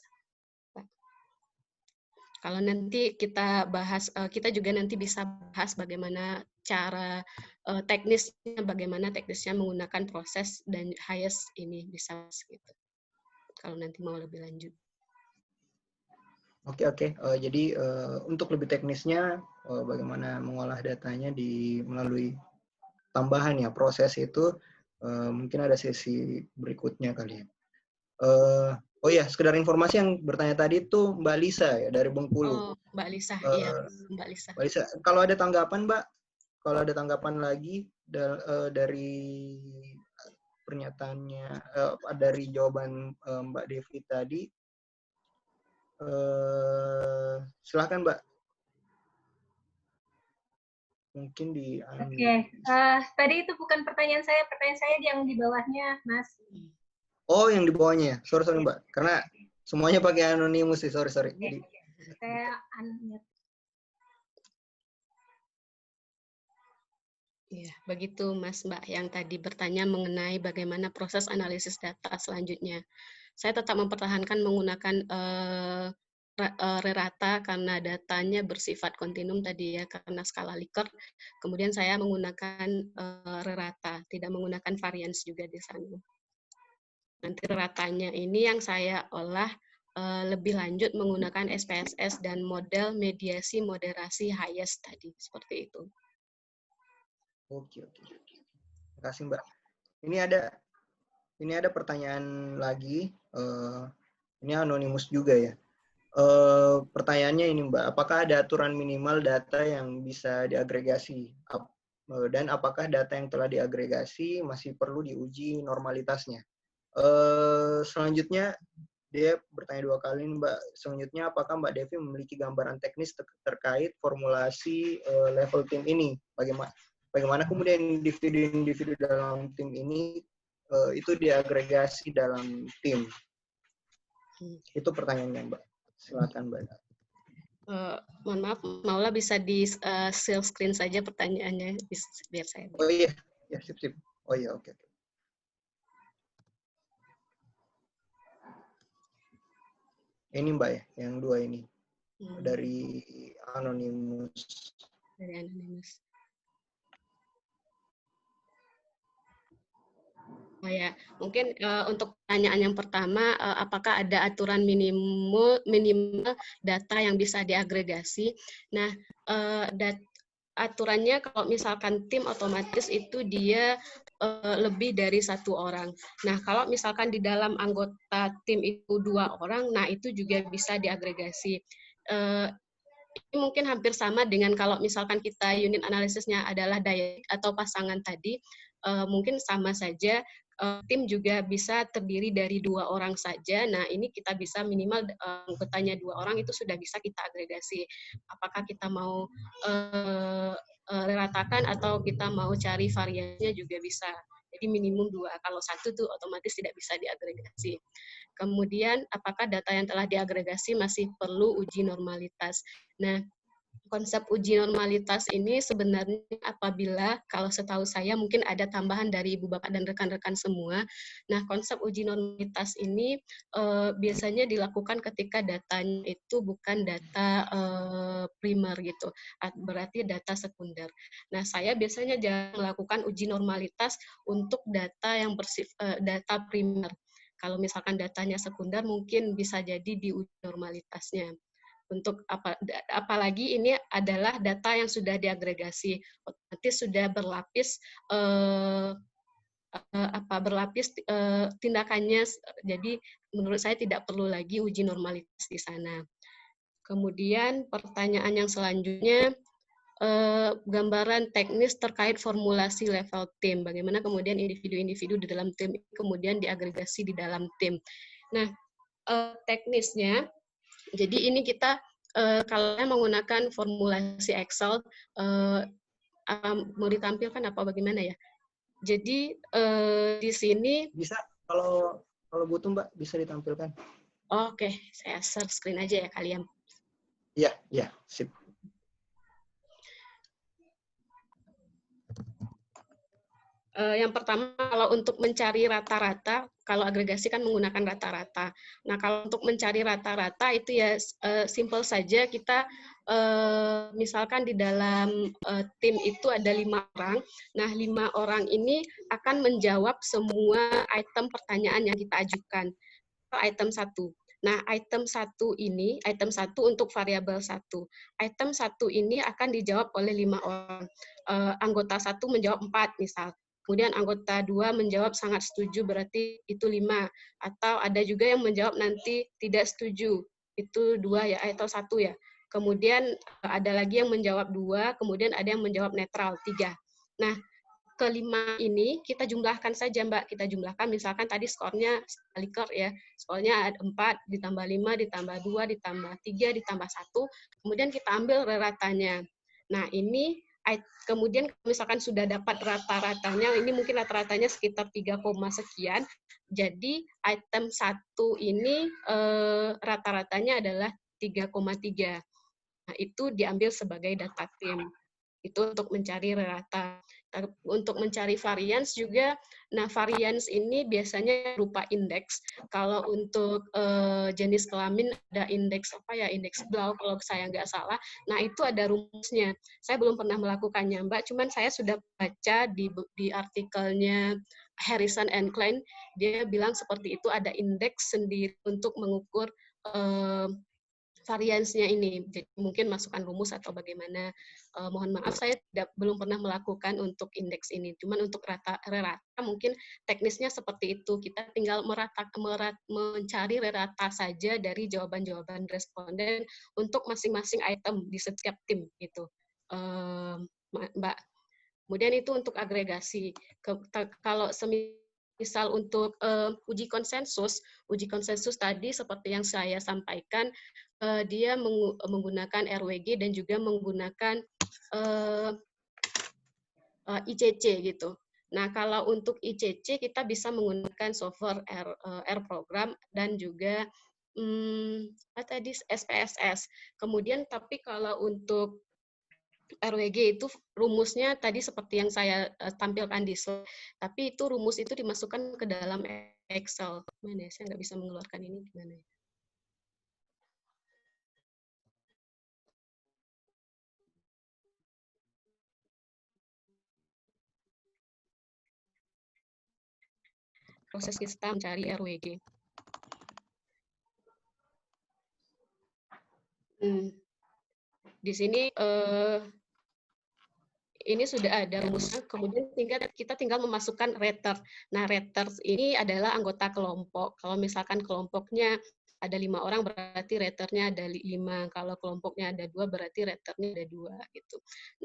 Kalau nanti kita bahas, kita juga nanti bisa bahas bagaimana cara teknisnya, bagaimana teknisnya menggunakan proses dan Hayes ini bisa gitu. Kalau nanti mau lebih lanjut. Oke. Jadi untuk lebih teknisnya bagaimana mengolah datanya melalui tambahan ya proses itu mungkin ada sesi berikutnya kali ya. Oh iya, sekedar informasi yang bertanya tadi itu Mbak Lisa ya dari Bengkulu. Oh, Mbak Lisa, iya Mbak Lisa. Mbak Lisa, kalau ada tanggapan Mbak, kalau ada tanggapan lagi dari pernyataannya, dari jawaban Mbak Devi tadi, silahkan Mbak. Mungkin di. Oke, tadi itu bukan pertanyaan saya yang di bawahnya, Mas. Oh, yang di bawahnya. Sorry Mbak, karena semuanya pakai anonimus sih, sorry. Jadi, saya unmute. Ya, begitu Mas Mbak yang tadi bertanya mengenai bagaimana proses analisis data selanjutnya. Saya tetap mempertahankan menggunakan rerata karena datanya bersifat kontinum tadi ya, karena skala Likert. Kemudian saya menggunakan rerata, tidak menggunakan varians juga di sana. Nanti ratanya ini yang saya olah lebih lanjut menggunakan SPSS dan model mediasi moderasi Hayes tadi, seperti itu. Oke. Terima kasih Mbak. Ini ada pertanyaan lagi. Ini anonimus juga ya. Pertanyaannya ini Mbak, apakah ada aturan minimal data yang bisa diagregasi? Dan apakah data yang telah diagregasi masih perlu diuji normalitasnya? Selanjutnya dia bertanya dua kali Mbak. Selanjutnya apakah Mbak Devi memiliki gambaran teknis terkait formulasi level tim ini? Bagaimana kemudian individu-individu dalam tim ini itu diagregasi dalam tim? Itu pertanyaannya Mbak. Silakan Mbak. Mohon maaf, Maula bisa di share screen saja pertanyaannya biar saya. Oh iya, ya sip. Oh iya, oke. Ini Mbak ya, yang dua ini dari anonimus. Oh ya, mungkin untuk pertanyaan yang pertama, apakah ada aturan minimal data yang bisa diagregasi? Nah, aturannya kalau misalkan tim otomatis itu dia lebih dari satu orang. Nah, kalau misalkan di dalam anggota tim itu 2 orang, nah itu juga bisa diagregasi. Ini mungkin hampir sama dengan kalau misalkan kita unit analisisnya adalah dynamic atau pasangan tadi, mungkin sama saja. Tim juga bisa terdiri dari 2 orang saja. Nah, ini kita bisa minimal anggotanya 2 orang itu sudah bisa kita agregasi. Apakah kita mau ratakan, atau kita mau cari variannya juga bisa. Jadi minimum 2. Kalau 1 tuh otomatis tidak bisa diagregasi. Kemudian apakah data yang telah diagregasi masih perlu uji normalitas? Nah, konsep uji normalitas ini sebenarnya apabila, kalau setahu saya mungkin ada tambahan dari Ibu Bapak dan rekan-rekan semua. Nah, konsep uji normalitas ini biasanya dilakukan ketika datanya itu bukan data primer gitu, berarti data sekunder. Nah, saya biasanya jarang melakukan uji normalitas untuk data yang data primer. Kalau misalkan datanya sekunder, mungkin bisa jadi di uji normalitasnya. Untuk apalagi ini adalah data yang sudah diagregasi, otomatis sudah berlapis tindakannya, jadi menurut saya tidak perlu lagi uji normalitas di sana. Kemudian pertanyaan yang selanjutnya, gambaran teknis terkait formulasi level tim, bagaimana kemudian individu-individu di dalam tim kemudian diagregasi di dalam tim. Nah, teknisnya, jadi ini kita kalau menggunakan formulasi Excel, mau ditampilkan apa bagaimana ya? Jadi di sini bisa, kalau butuh Mbak bisa ditampilkan. Oke, saya share screen aja ya kalian. Iya, sip. Yang pertama, kalau untuk mencari rata-rata, kalau agregasi kan menggunakan rata-rata. Nah, kalau untuk mencari rata-rata itu ya simple saja, kita misalkan di dalam tim itu ada 5 orang. Nah, 5 orang ini akan menjawab semua item pertanyaan yang kita ajukan. Item 1. Nah, item 1 ini, item 1 untuk variabel 1. Item 1 ini akan dijawab oleh 5 orang. Anggota 1 menjawab 4 misal. Kemudian anggota 2 menjawab sangat setuju, berarti itu 5. Atau ada juga yang menjawab nanti tidak setuju, itu 2 ya, atau 1 ya. Kemudian ada lagi yang menjawab 2, kemudian ada yang menjawab netral, 3. Nah, kelima ini kita jumlahkan saja, Mbak. Kita jumlahkan, misalkan tadi skornya Likert ya, skornya ada 4, ditambah 5, ditambah 2, ditambah 3, ditambah 1, kemudian kita ambil ratanya. Nah, ini kemudian misalkan sudah dapat rata-ratanya, ini mungkin rata-ratanya sekitar 3, sekian, jadi item 1 ini rata-ratanya adalah 3,3. Nah, itu diambil sebagai data tim. Itu untuk mencari rata. Untuk mencari varians juga, nah varians ini biasanya berupa indeks. Kalau untuk jenis kelamin ada indeks indeks Blau kalau saya nggak salah. Nah itu ada rumusnya. Saya belum pernah melakukannya, Mbak. Cuman saya sudah baca di artikelnya Harrison and Klein. Dia bilang seperti itu, ada indeks sendiri untuk mengukur variansnya ini. Jadi mungkin masukkan rumus atau bagaimana. Mohon maaf, saya belum pernah melakukan untuk indeks ini. Cuman untuk rata mungkin teknisnya seperti itu. Kita tinggal mencari rata saja dari jawaban-jawaban responden untuk masing-masing item di setiap tim gitu, Mbak. Kemudian itu untuk agregasi. Kalau misal untuk uji konsensus tadi seperti yang saya sampaikan, dia menggunakan RWG dan juga menggunakan ICC gitu. Nah, kalau untuk ICC kita bisa menggunakan software R program dan juga tadi SPSS. Kemudian tapi kalau untuk RWG itu rumusnya tadi seperti yang saya tampilkan di slide, tapi itu rumus itu dimasukkan ke dalam Excel. Mana ya? Saya nggak bisa mengeluarkan ini gimana ya? Proses kita mencari RWG. Di sini ini sudah ada rumusnya, kemudian kita tinggal memasukkan rater. Nah, rater ini adalah anggota kelompok. Kalau misalkan kelompoknya ada 5 orang, berarti raternya ada 5. Kalau kelompoknya ada 2, berarti raternya ada 2. Gitu.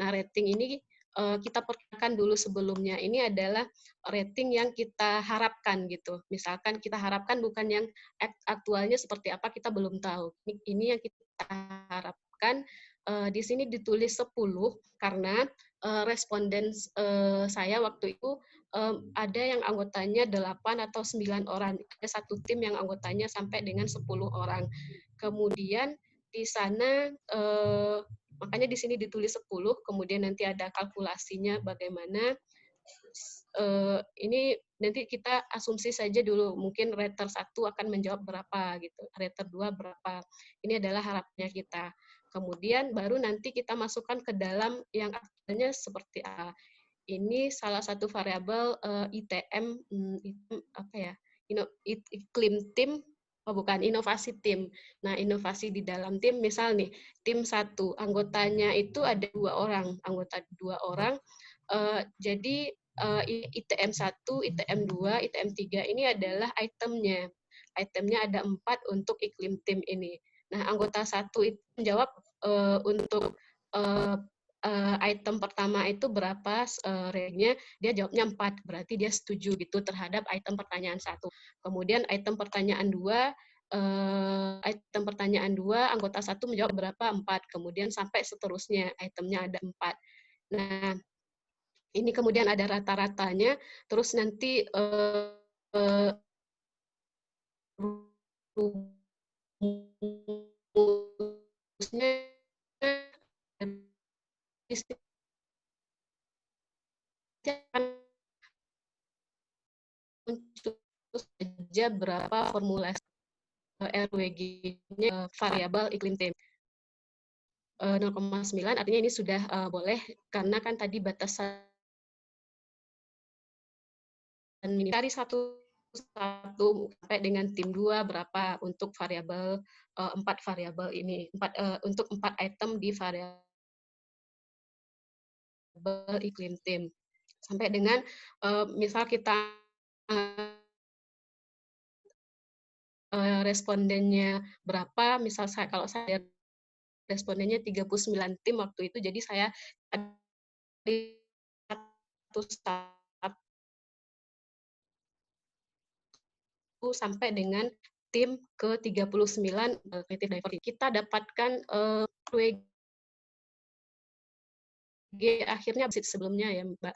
Nah, rating ini kita perkirakan dulu sebelumnya. Ini adalah rating yang kita harapkan gitu. Misalkan kita harapkan bukan yang aktualnya seperti apa, kita belum tahu. Ini yang kita harapkan. ditetapkan di sini ditulis 10 karena responden saya waktu itu ada yang anggotanya 8 atau 9 orang. Ada satu tim yang anggotanya sampai dengan 10 orang. Kemudian di sana makanya di sini ditulis 10, kemudian nanti ada kalkulasinya bagaimana. Ini nanti kita asumsi saja dulu, mungkin rater 1 akan menjawab berapa gitu, rater 2 berapa. Ini adalah harapannya kita. Kemudian baru nanti kita masukkan ke dalam yang akhirnya seperti A. Ini salah satu variabel ITM, apa ya, iklim tim, bukan, inovasi tim. Nah, inovasi di dalam tim, misal nih, tim 1, anggotanya itu ada 2 orang, anggota 2 orang, jadi ITM 1, ITM 2, ITM 3 ini adalah itemnya. Itemnya ada 4 untuk iklim tim ini. Nah, anggota 1 itu menjawab untuk item pertama itu berapa ranknya, dia jawabnya 4, berarti dia setuju gitu terhadap item pertanyaan 1. Kemudian item pertanyaan 2, anggota 1 menjawab berapa, 4, kemudian sampai seterusnya, itemnya ada 4. Nah, ini kemudian ada rata-ratanya, terus nanti rumusnya muncul saja berapa formulasi RWG-nya variabel iklim tim. 0,9 artinya ini sudah boleh karena kan tadi batasan cari satu sampai dengan tim 2 berapa untuk variabel 4 variabel ini, untuk 4 item di variabel iklim tim. Sampai dengan misal kita respondennya berapa, misal kalau saya respondennya 39 tim waktu itu, jadi saya sampai dengan tim ke 39 creative diversity. Kita dapatkan akhirnya sebelumnya ya Mbak.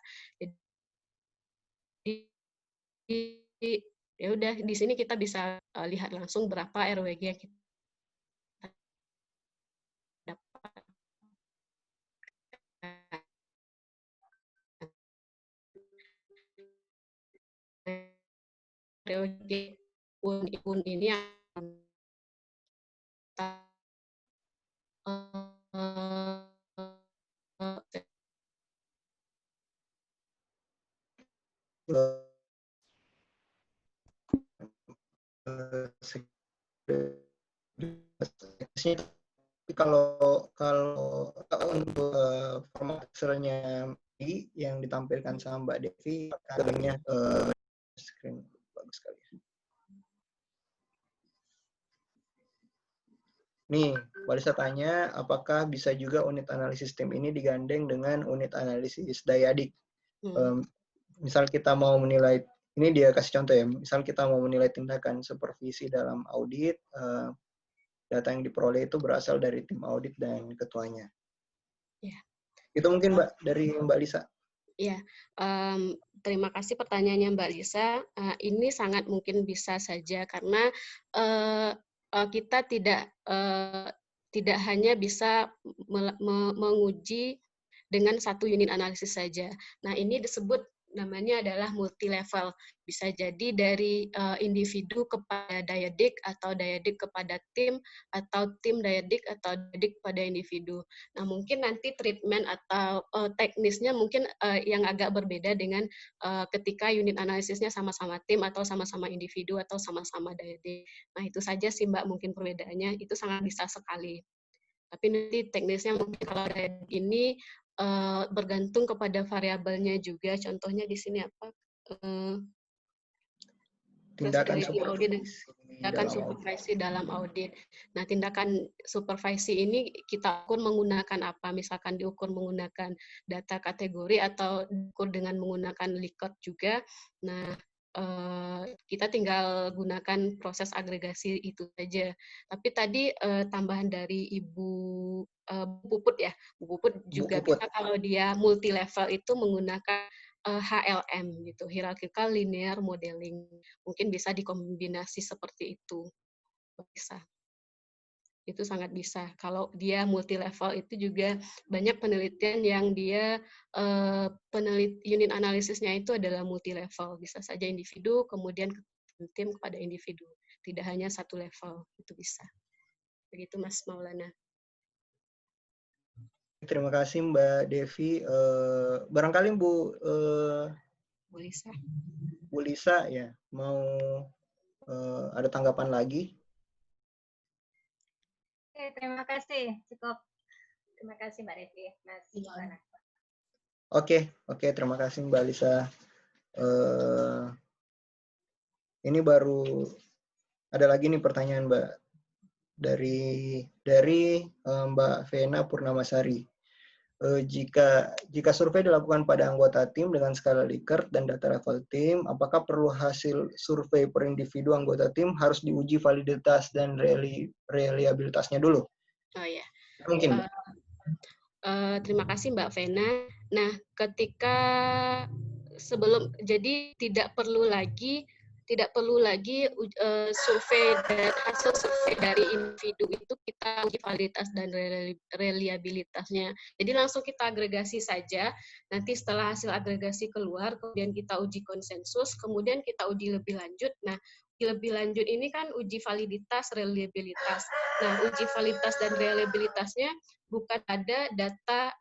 Jadi ya udah di sini kita bisa lihat langsung berapa RWG yang kita dapat. RWG pun ini yang kalau untuk format Excelnya yang ditampilkan sama Mbak Devi, linknya screen bagus sekali. Nih, Mbak Lisa tanya, apakah bisa juga unit analisis tim ini digandeng dengan unit analisis Dayadik? Misal kita mau menilai, ini dia kasih contoh ya, misal kita mau menilai tindakan supervisi dalam audit, data yang diperoleh itu berasal dari tim audit dan ketuanya. Ya. Itu mungkin Mbak, dari Mbak Lisa. Ya, terima kasih pertanyaannya Mbak Lisa. Ini sangat mungkin bisa saja karena kita tidak hanya bisa menguji dengan satu unit analisis saja. Nah, ini disebut namanya adalah multi level. Bisa jadi dari individu kepada dayadik atau dayadik kepada tim atau tim dayadik atau dayadik kepada individu. Nah, mungkin nanti treatment atau teknisnya mungkin yang agak berbeda dengan ketika unit analisisnya sama-sama tim atau sama-sama individu atau sama-sama dayadik. Nah, itu saja sih Mbak mungkin perbedaannya, itu sangat bisa sekali. Tapi nanti teknisnya mungkin kalau dayadik ini bergantung kepada variabelnya juga. Contohnya di sini apa? Tindakan supervisi dalam audit. Nah, tindakan supervisi ini kita ukur menggunakan apa? Misalkan diukur menggunakan data kategori atau diukur dengan menggunakan Likert juga. Nah, kita tinggal gunakan proses agregasi itu saja. Tapi tadi tambahan dari Ibu Puput ya, Bu Puput Bu juga Puput. bisa kalau dia multi level itu menggunakan HLM gitu, hierarchical linear modeling. Mungkin bisa dikombinasi seperti itu. Bisa. Itu sangat bisa. Kalau dia multi level itu juga banyak penelitian yang dia unit analisisnya itu adalah multi level. Bisa saja individu, kemudian tim kepada individu. Tidak hanya satu level, itu bisa. Begitu Mas Maulana. Terima kasih Mbak Devi. Barangkali Bu Lisa. Bu Lisa ya mau ada tanggapan lagi? Oke, terima kasih. Cukup. Terima kasih Mbak Devi, Mas Maulana. Oke, terima kasih Mbak Lisa. Ini baru ada lagi nih pertanyaan Mbak dari Mbak Vena Purnamasari. Jika survei dilakukan pada anggota tim dengan skala Likert dan data level tim, apakah perlu hasil survei per individu anggota tim harus diuji validitas dan reliabilitasnya dulu? Oh ya. Mungkin. Terima kasih Mbak Vena. Nah, ketika jadi tidak perlu lagi survei dan hasil survei dari individu itu kita uji validitas dan reliabilitasnya. Jadi langsung kita agregasi saja. Nanti setelah hasil agregasi keluar, kemudian kita uji konsensus, kemudian kita uji lebih lanjut. Nah, lebih lanjut ini kan uji validitas, reliabilitas. Nah, uji validitas dan reliabilitasnya bukan ada data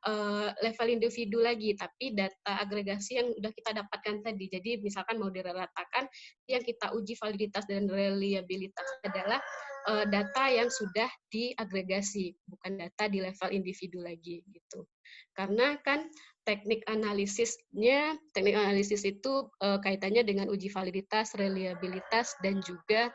level individu lagi, tapi data agregasi yang sudah kita dapatkan tadi. Jadi misalkan mau diratakan, yang kita uji validitas dan reliabilitas adalah data yang sudah diagregasi, bukan data di level individu lagi gitu. Karena kan teknik analisis itu kaitannya dengan uji validitas, reliabilitas, dan juga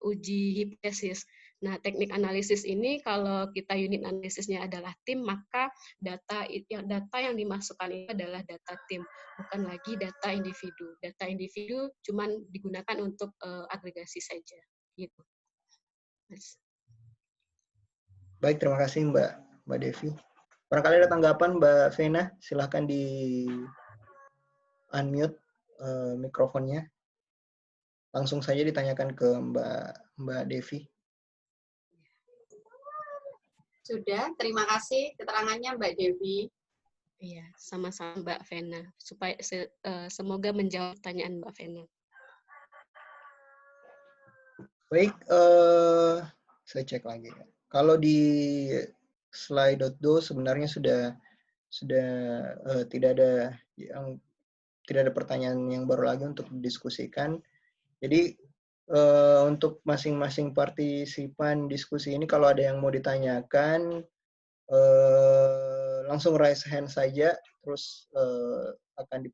uji hipotesis. Nah, teknik analisis ini kalau kita unit analisisnya adalah tim, maka data yang dimasukkan itu adalah data tim, bukan lagi data individu. Data individu cuman digunakan untuk agregasi saja, gitu. Mas. Baik, terima kasih Mbak Devi. Barangkali ada tanggapan Mbak Vena, silahkan di unmute mikrofonnya. Langsung saja ditanyakan ke Mbak Devi. Sudah, terima kasih keterangannya Mbak Devi. Iya, sama-sama Mbak Vena. Semoga menjawab pertanyaan Mbak Vena. Baik, saya cek lagi. Kalau di slide.do sebenarnya sudah tidak ada pertanyaan yang baru lagi untuk didiskusikan. Jadi untuk masing-masing partisipan diskusi ini kalau ada yang mau ditanyakan langsung raise hand saja, terus akan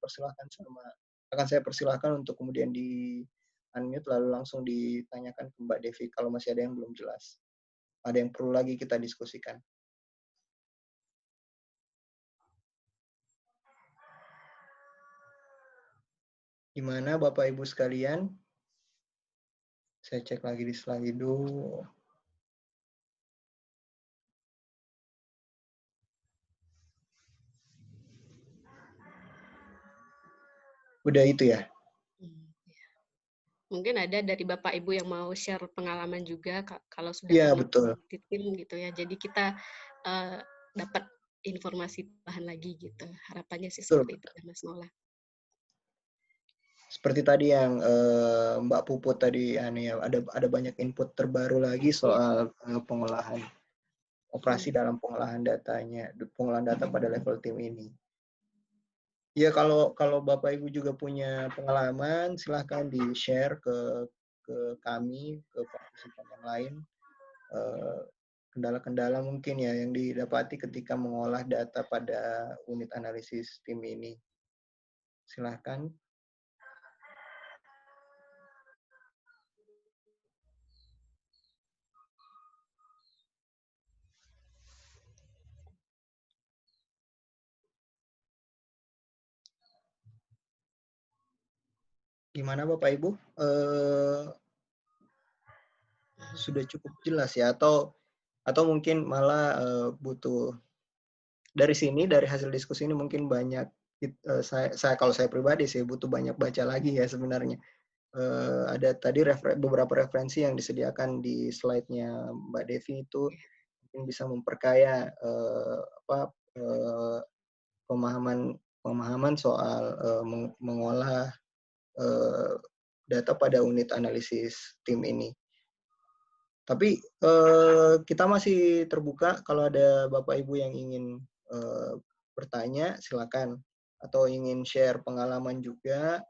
saya persilahkan untuk kemudian di unmute lalu langsung ditanyakan ke Mbak Devi kalau masih ada yang belum jelas. Ada yang perlu lagi kita diskusikan. Gimana Bapak Ibu sekalian? Saya cek lagi di Slido. Udah itu ya? Mungkin ada dari Bapak Ibu yang mau share pengalaman juga kalau sudah betul. di tim gitu ya. Jadi kita dapat informasi bahan lagi gitu. Harapannya sih seperti itu ya Mas Maula. Seperti tadi yang Mbak Puput tadi ada banyak input terbaru lagi soal pengolahan operasi dalam pengolahan data pada level tim ini. Ya kalau Bapak Ibu juga punya pengalaman, silahkan di-share ke kami, ke partisipan yang lain. Kendala-kendala mungkin ya yang didapati ketika mengolah data pada unit analisis tim ini. Silahkan. Gimana Bapak Ibu? Sudah cukup jelas ya, atau mungkin malah butuh dari sini, dari hasil diskusi ini mungkin banyak saya kalau saya pribadi sih butuh banyak baca lagi ya sebenarnya. Ada tadi beberapa referensi yang disediakan di slide-nya Mbak Devi itu mungkin bisa memperkaya pemahaman soal mengolah data pada unit analisis tim ini. Tapi kita masih terbuka kalau ada Bapak Ibu yang ingin bertanya, silakan. Atau ingin share pengalaman juga,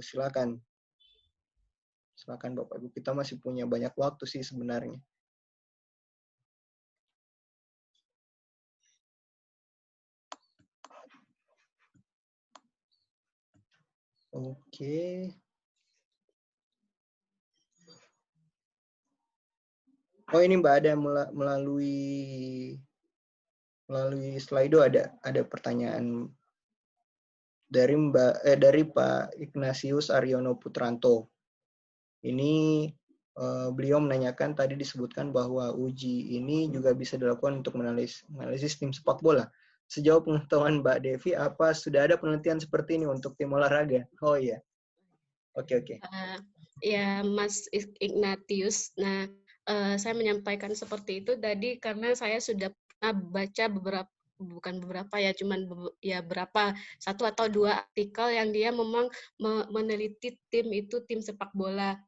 silakan. Silakan Bapak Ibu, kita masih punya banyak waktu sih sebenarnya. Oke. Oh ini Mbak ada melalui Slido ada pertanyaan dari dari Pak Ignatius Aryono Putranto. Ini beliau menanyakan, tadi disebutkan bahwa uji ini juga bisa dilakukan untuk menganalisis tim sepak bola. Sejauh pengetahuan Mbak Devi, apa sudah ada penelitian seperti ini untuk tim olahraga? Oh iya. Oke. Ya, Mas Ignatius. Nah, saya menyampaikan seperti itu tadi karena saya sudah pernah baca bukan beberapa ya, cuman berapa, 1 atau 2 artikel yang dia memang meneliti tim itu tim sepak bola.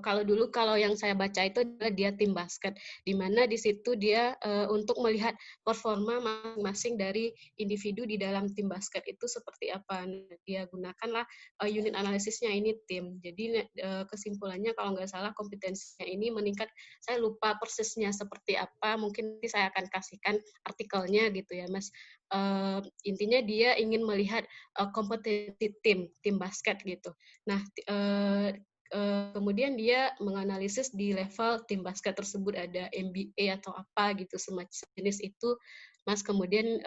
Kalau yang saya baca itu adalah dia tim basket, di mana di situ dia untuk melihat performa masing-masing dari individu di dalam tim basket itu seperti apa. Dia gunakanlah unit analisisnya ini tim. Jadi kesimpulannya kalau nggak salah kompetensinya ini meningkat. Saya lupa persisnya seperti apa. Mungkin saya akan kasihkan artikelnya gitu ya, Mas. Intinya dia ingin melihat kompetensi tim basket gitu. Nah, kemudian dia menganalisis di level tim basket tersebut ada NBA atau apa gitu semacam jenis itu, Mas. Kemudian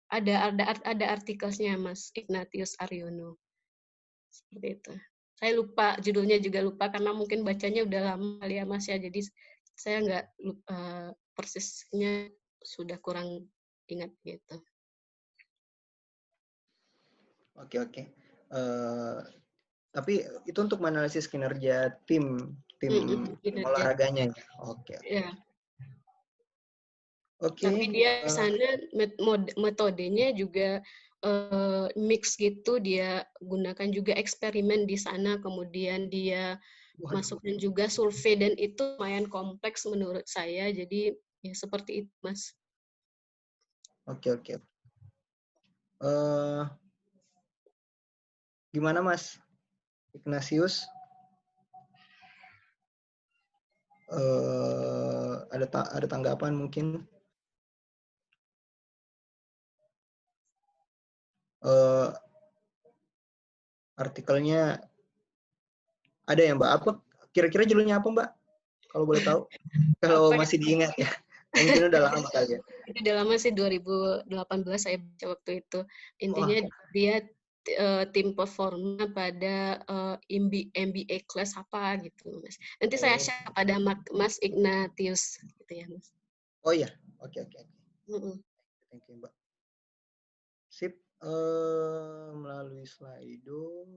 ada artikelnya Mas Ignatius Aryono. Seperti itu. Saya lupa, judulnya juga lupa karena mungkin bacanya udah lama kali ya Mas ya, jadi saya nggak persisnya sudah kurang ingat gitu. Oke. Tapi itu untuk menganalisis kinerja tim olahraganya. Oke. Ya. Oke. Tapi dia di sana metodenya juga mix gitu, dia gunakan juga eksperimen di sana, kemudian dia masukkan juga survei, dan itu lumayan kompleks menurut saya, jadi ya seperti itu Mas. Oke. Gimana Mas Ignatius? Ada tanggapan mungkin? Artikelnya ada ya Mbak? Apa kira-kira judulnya apa Mbak? Kalau boleh tahu? Kalau masih diingat ya. Mungkin udah lama kali ya. Itu udah lama sih, 2018 saya baca waktu itu. Intinya dia tim performa pada MBA class apa gitu Mas. Nanti saya share pada Mas Ignatius gitu ya Mas. Oh iya, oke. Thank you Mbak. Sip, melalui Slido.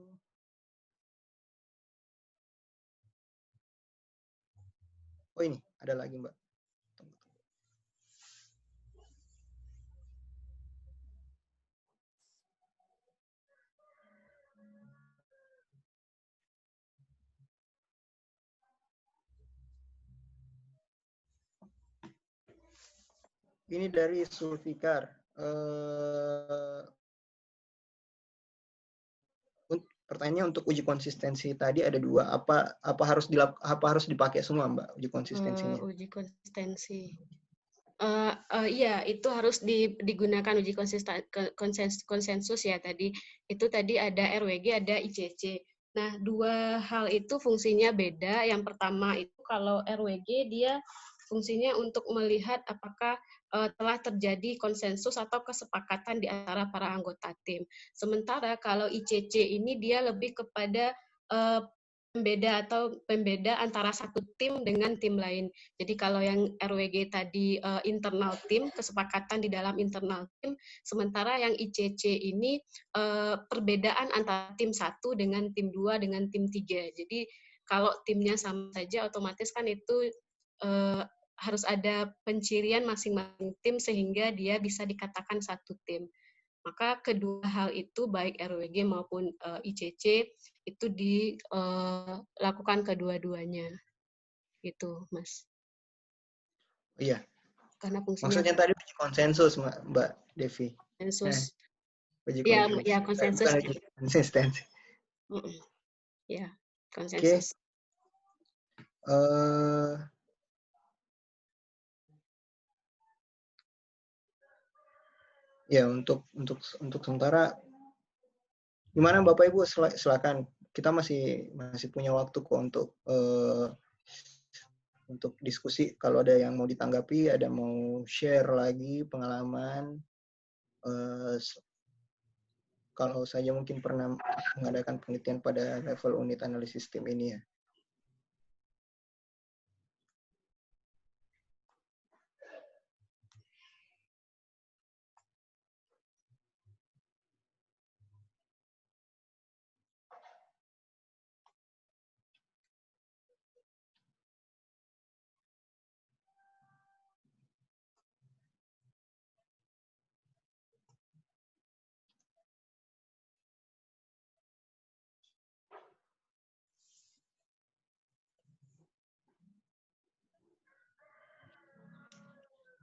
Oh ini, ada lagi Mbak. Ini dari Sulfikar. Pertanyaannya untuk uji konsistensi tadi ada 2. Apa harus dipakai semua Mbak uji konsistensinya? Uji konsistensi. Iya, itu harus digunakan uji konsensus ya tadi. Itu tadi ada RWG, ada ICC. Nah, 2 hal itu fungsinya beda. Yang pertama itu kalau RWG dia fungsinya untuk melihat apakah telah terjadi konsensus atau kesepakatan di antara para anggota tim. Sementara kalau ICC ini dia lebih kepada pembeda antara satu tim dengan tim lain. Jadi kalau yang RWG tadi internal tim, kesepakatan di dalam internal tim, sementara yang ICC ini perbedaan antara tim 1 dengan tim 2 dengan tim 3. Jadi kalau timnya sama saja otomatis kan itu harus ada pencirian masing-masing tim sehingga dia bisa dikatakan satu tim. Maka kedua hal itu baik RWG maupun ICC itu dilakukan kedua-duanya. Gitu, Mas. Iya. Karena fungsinya Maksudnya tadi uji konsensus, Mbak Devi. konsensus. Uji Ya, konsensus. ya konsensus. Bukan uji konsistensi. Ya, konsensus. Ya, untuk sementara gimana Bapak Ibu, silakan. Kita masih punya waktu kok untuk diskusi. Kalau ada yang mau ditanggapi, ada mau share lagi pengalaman. Kalau saya mungkin pernah mengadakan penelitian pada level unit analisis tim ini ya.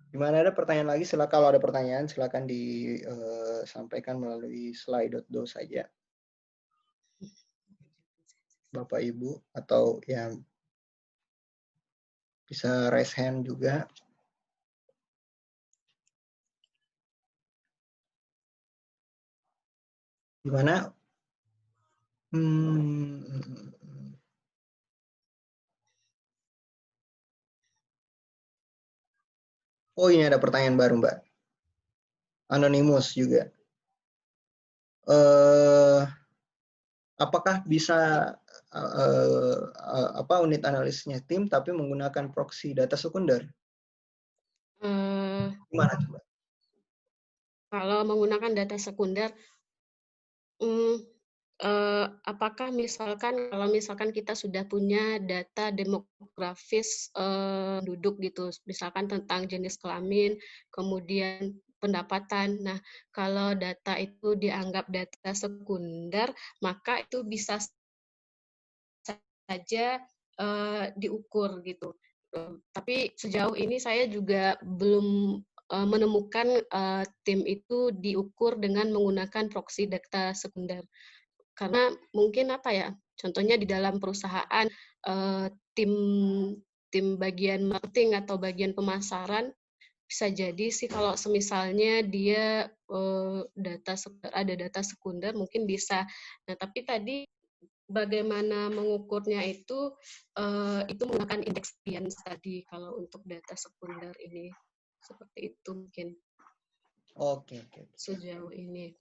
Gimana, ada pertanyaan lagi? Kalau ada pertanyaan, silakan disampaikan melalui slide.do saja. Bapak Ibu, atau yang bisa raise hand juga. Gimana? Oh, ini ada pertanyaan baru, Mbak. Anonymous juga. Apakah bisa unit analisisnya tim tapi menggunakan proxy data sekunder? Gimana coba? Kalau menggunakan data sekunder, apakah kalau misalkan kita sudah punya data demografis penduduk gitu, misalkan tentang jenis kelamin, kemudian pendapatan. Nah, kalau data itu dianggap data sekunder, maka itu bisa saja diukur gitu. Tapi sejauh ini saya juga belum menemukan tim itu diukur dengan menggunakan proxy data sekunder. Karena mungkin contohnya di dalam perusahaan tim bagian marketing atau bagian pemasaran bisa jadi sih kalau semisalnya dia ada data sekunder mungkin bisa. Nah, tapi tadi bagaimana mengukurnya itu menggunakan indeks variance tadi kalau untuk data sekunder ini. Seperti itu mungkin. Oke. Sejauh ini.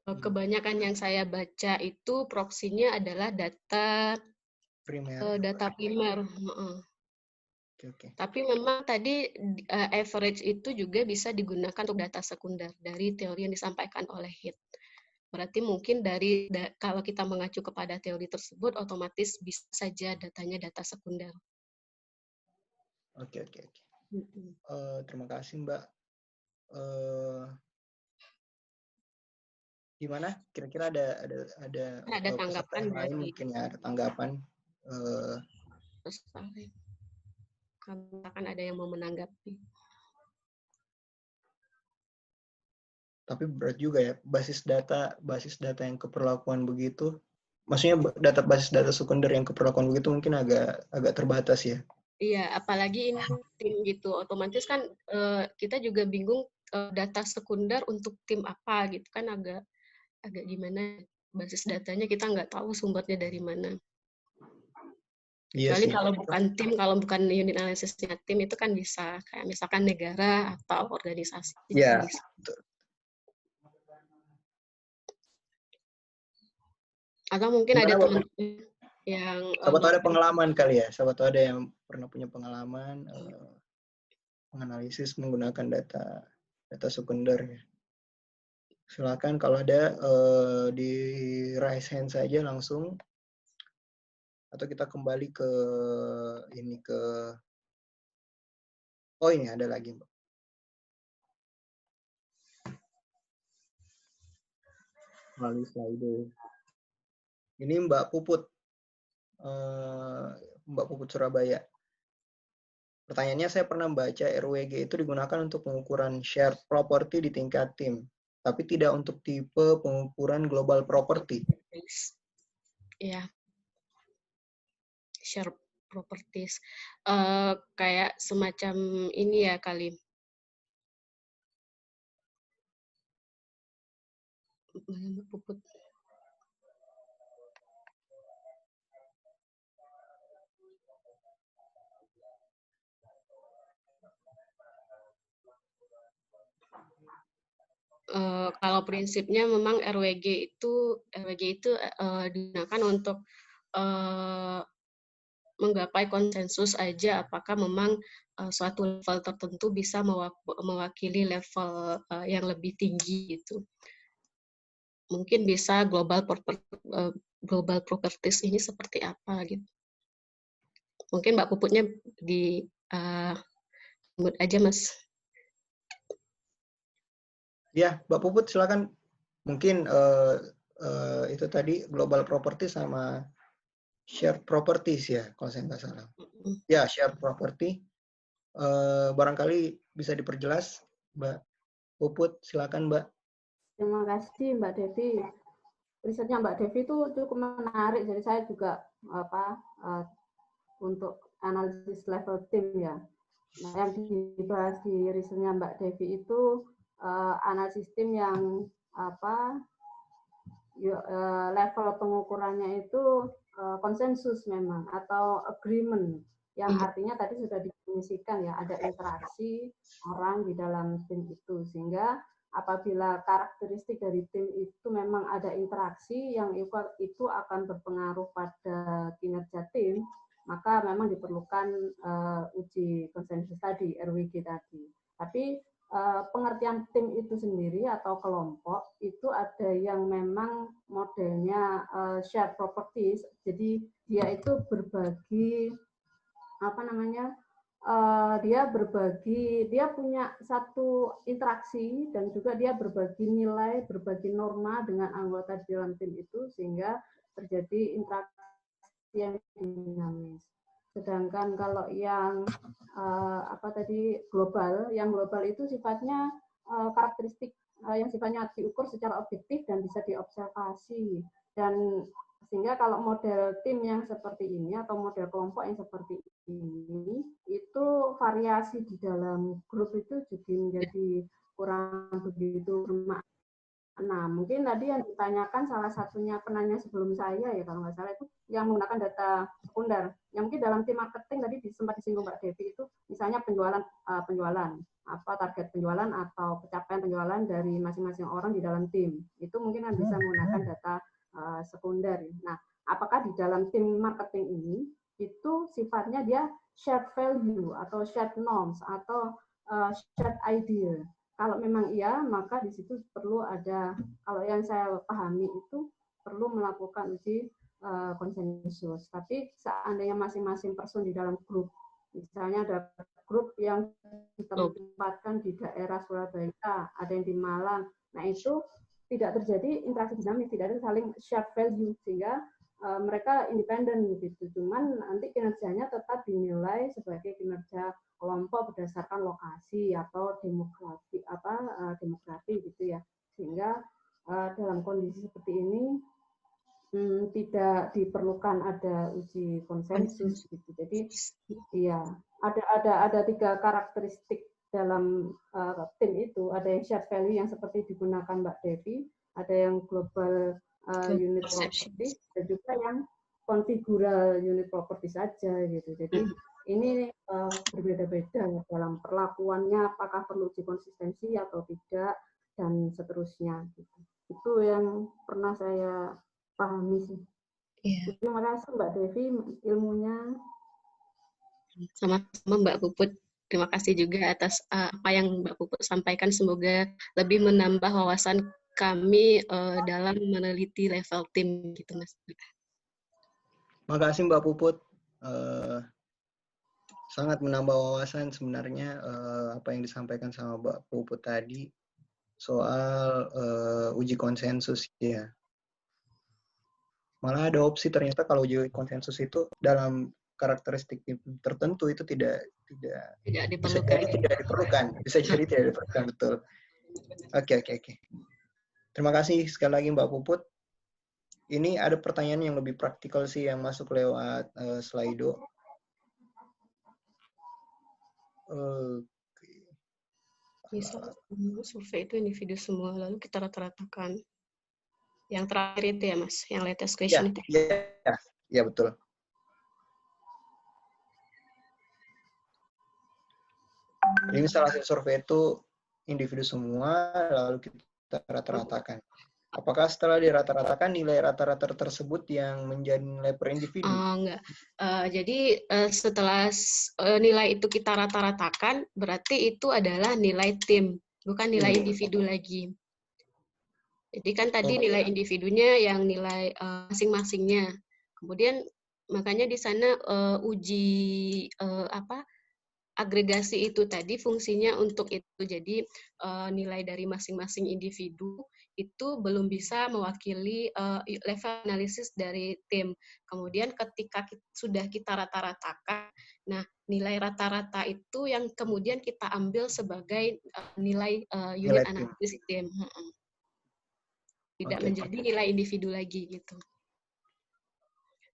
Kebanyakan yang saya baca itu proksinya adalah data primer. Okay. Tapi memang tadi average itu juga bisa digunakan untuk data sekunder dari teori yang disampaikan oleh Heath. Berarti mungkin kalau kita mengacu kepada teori tersebut, otomatis bisa saja datanya data sekunder. Oke. Terima kasih Mbak. Gimana? Kira-kira ada tanggapan lain mungkin ya, ada tanggapan. Kalau akan ada yang mau menanggapi. Tapi berat juga ya, basis data yang keperlakuan begitu. Maksudnya basis data sekunder yang keperlakuan begitu mungkin agak terbatas ya. Iya, apalagi ini tim gitu. Otomatis kan kita juga bingung data sekunder untuk tim apa gitu kan agak gimana basis datanya kita nggak tahu sumbernya dari mana. Iya Kecuali sih. kalau bukan unit analisisnya tim itu kan bisa kayak misalkan negara atau organisasi itu kan Ya, bisa. betul. Atau mungkin ada Gimana Bapak? teman yang Siapa tahu ada mau pengalaman kali ya. Siapa tahu ada yang pernah punya pengalaman menganalisis menggunakan data sekunder. Silakan kalau ada di raise hand saja langsung, atau kita kembali ke oh ini ada lagi Mbak. Melalui slide. Ini Mbak Puput Surabaya. Pertanyaannya, saya pernah baca RWG itu digunakan untuk pengukuran shared property di tingkat tim, tapi tidak untuk tipe pengukuran global property. ya share properties kayak semacam ini ya kali. Puput. Kalau prinsipnya memang RWG itu digunakan untuk menggapai konsensus aja apakah memang suatu level tertentu bisa mewakili level yang lebih tinggi gitu. Mungkin bisa global properties ini seperti apa gitu. Mungkin Mbak Puputnya di mute aja Mas. Ya, Mbak Puput silakan. Mungkin itu tadi global property sama shared properties ya, kalau saya nggak salah. Ya, shared property. Barangkali bisa diperjelas, Mbak Puput. Silakan, Mbak. Terima kasih Mbak Devi. Risetnya Mbak Devi itu cukup menarik. Jadi saya juga untuk analisis level tim ya. Nah, yang dibahas di risetnya Mbak Devi itu analisis tim yang level pengukurannya itu konsensus memang atau agreement, yang artinya tadi sudah didefinisikan ya, ada interaksi orang di dalam tim itu, sehingga apabila karakteristik dari tim itu memang ada interaksi yang itu akan berpengaruh pada kinerja tim, maka memang diperlukan uji konsensus tadi, RWG tadi. Tapi pengertian tim itu sendiri atau kelompok itu ada yang memang modelnya shared properties, jadi dia itu berbagi dia punya satu interaksi dan juga dia berbagi nilai, berbagi norma dengan anggota di dalam tim itu, sehingga terjadi interaksi yang dinamis. Sedangkan kalau yang global itu sifatnya karakteristik yang sifatnya diukur secara objektif dan bisa diobservasi, dan sehingga kalau model tim yang seperti ini atau model kelompok yang seperti ini itu variasi di dalam grup itu juga menjadi kurang begitu bermakna. Nah, mungkin tadi yang ditanyakan salah satunya penanya sebelum saya ya, kalau nggak salah itu yang menggunakan data sekunder. Yang mungkin dalam tim marketing tadi sempat disinggung Mbak Devi itu, misalnya penjualan, apa target penjualan atau pencapaian penjualan dari masing-masing orang di dalam tim. Itu mungkin kan bisa menggunakan data sekunder. Nah, apakah di dalam tim marketing ini itu sifatnya dia shared value atau shared norms atau shared idea? Kalau memang iya, maka di situ perlu ada, kalau yang saya pahami itu perlu melakukan uji konsensus. Tapi seandainya masing-masing person di dalam grup, misalnya ada grup yang ditempatkan di daerah Surabaya, ada yang di Malang, nah itu tidak terjadi interaksi dinamis, tidak ada saling share value, sehingga mereka independen gitu. Cuman nanti kinerjanya tetap dinilai sebagai kinerja kelompok berdasarkan lokasi atau demografi gitu ya, sehingga dalam kondisi seperti ini tidak diperlukan ada uji konsensus gitu. Jadi iya, ada 3 karakteristik dalam tim itu, ada yang shared value yang seperti digunakan Mbak Devi, ada yang global unit property, dan juga yang konfigural unit property saja gitu. Jadi ini berbeda-beda ya dalam perlakuannya, apakah perlu uji konsistensi atau tidak dan seterusnya gitu. Itu yang pernah saya pahami sih. Iya. Terima kasih Mbak Devi ilmunya. Sama-sama Mbak Puput. Terima kasih juga atas apa yang Mbak Puput sampaikan. Semoga lebih menambah wawasan kami dalam meneliti level tim gitu Mas. Makasih Mbak Puput. Sangat menambah wawasan sebenarnya apa yang disampaikan sama Mbak Puput tadi soal uji konsensus ya. Malah ada opsi ternyata kalau uji konsensus itu dalam karakteristik tertentu itu tidak bisa diperlukan. jadi tidak diperlukan, bisa jadi tidak diperlukan, betul. Oke. Terima kasih sekali lagi Mbak Puput. Ini ada pertanyaan yang lebih praktikal sih yang masuk lewat Slido. Bisa survei itu individu semua, lalu kita rata-ratakan. Yang terakhir itu ya Mas, yang latest question itu. Ya betul. Jadi misal hasil survei itu individu semua, lalu kita rata-ratakan. Apakah setelah dirata-ratakan nilai rata-rata tersebut yang menjadi nilai per individu? Enggak. Jadi setelah nilai itu kita rata-ratakan, berarti itu adalah nilai tim, bukan nilai individu lagi. Jadi kan tadi nilai individunya yang nilai masing-masingnya. Kemudian makanya di sana uji agregasi itu tadi fungsinya untuk itu. Jadi nilai dari masing-masing individu itu belum bisa mewakili level analisis dari tim. Kemudian ketika sudah kita rata-ratakan, nah nilai rata-rata itu yang kemudian kita ambil sebagai nilai unit analisis tim. Tidak menjadi nilai individu lagi gitu.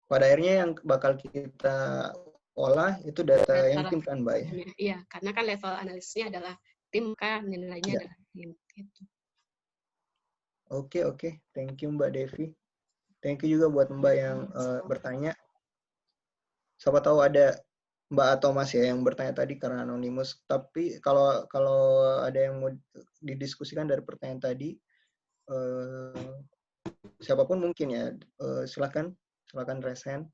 Pada akhirnya yang bakal kita olah itu data yang tim kan, Mbak? Iya, karena kan level analisisnya adalah tim, kan nilainya adalah tim. Gitu. Oke. Thank you Mbak Devi. Thank you juga buat Mbak yang bertanya. Siapa tahu ada Mbak atau Mas ya yang bertanya tadi karena anonimus. Tapi kalau ada yang mau didiskusikan dari pertanyaan tadi, siapapun mungkin ya, silakan raise hand.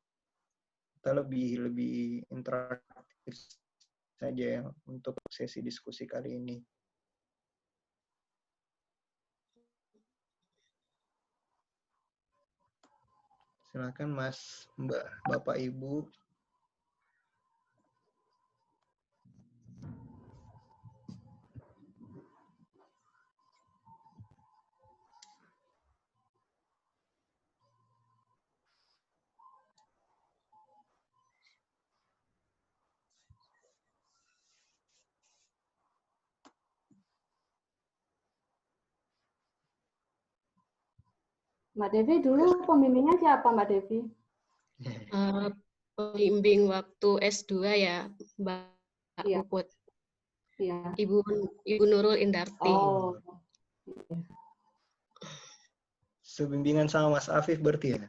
Kita lebih interaktif saja ya untuk sesi diskusi kali ini. Silakan Mas, Mbak, Bapak, Ibu. Mbak Devi dulu pembimbingnya siapa Mbak Devi? Pembimbing waktu S2 ya, Mbak Puput. Iya. Ibu Nurul Indarti. Oh. Sebimbingan sama Mas Afif berarti ya?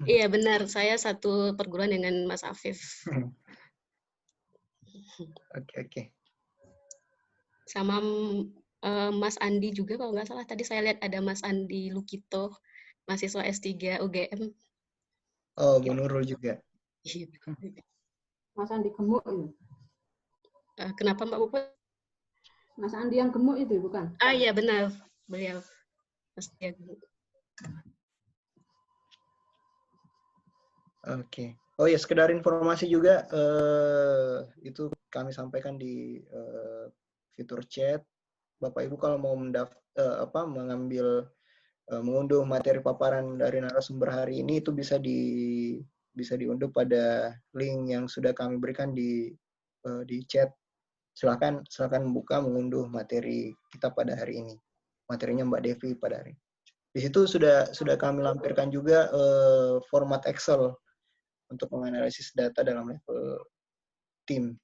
Iya benar, saya satu perguruan dengan Mas Afif. Oke. Sama Mas Andi juga kalau nggak salah. Tadi saya lihat ada Mas Andi Lukito, mahasiswa S3 UGM. Oh, Bu Nurul juga. Mas Andi gemuk itu. Kenapa Mbak Puput? Mas Andi yang gemuk itu bukan? Iya benar, beliau. Mas Andi yang gemuk. Oke. Oh ya, sekedar informasi juga itu kami sampaikan di fitur chat. Bapak Ibu kalau mau mengunduh materi paparan dari narasumber hari ini itu bisa diunduh pada link yang sudah kami berikan di chat. Silakan buka mengunduh materi kita pada hari ini. Materinya Mbak Devi pada hari ini. Di situ sudah kami lampirkan juga format Excel untuk menganalisis data dalam level tim.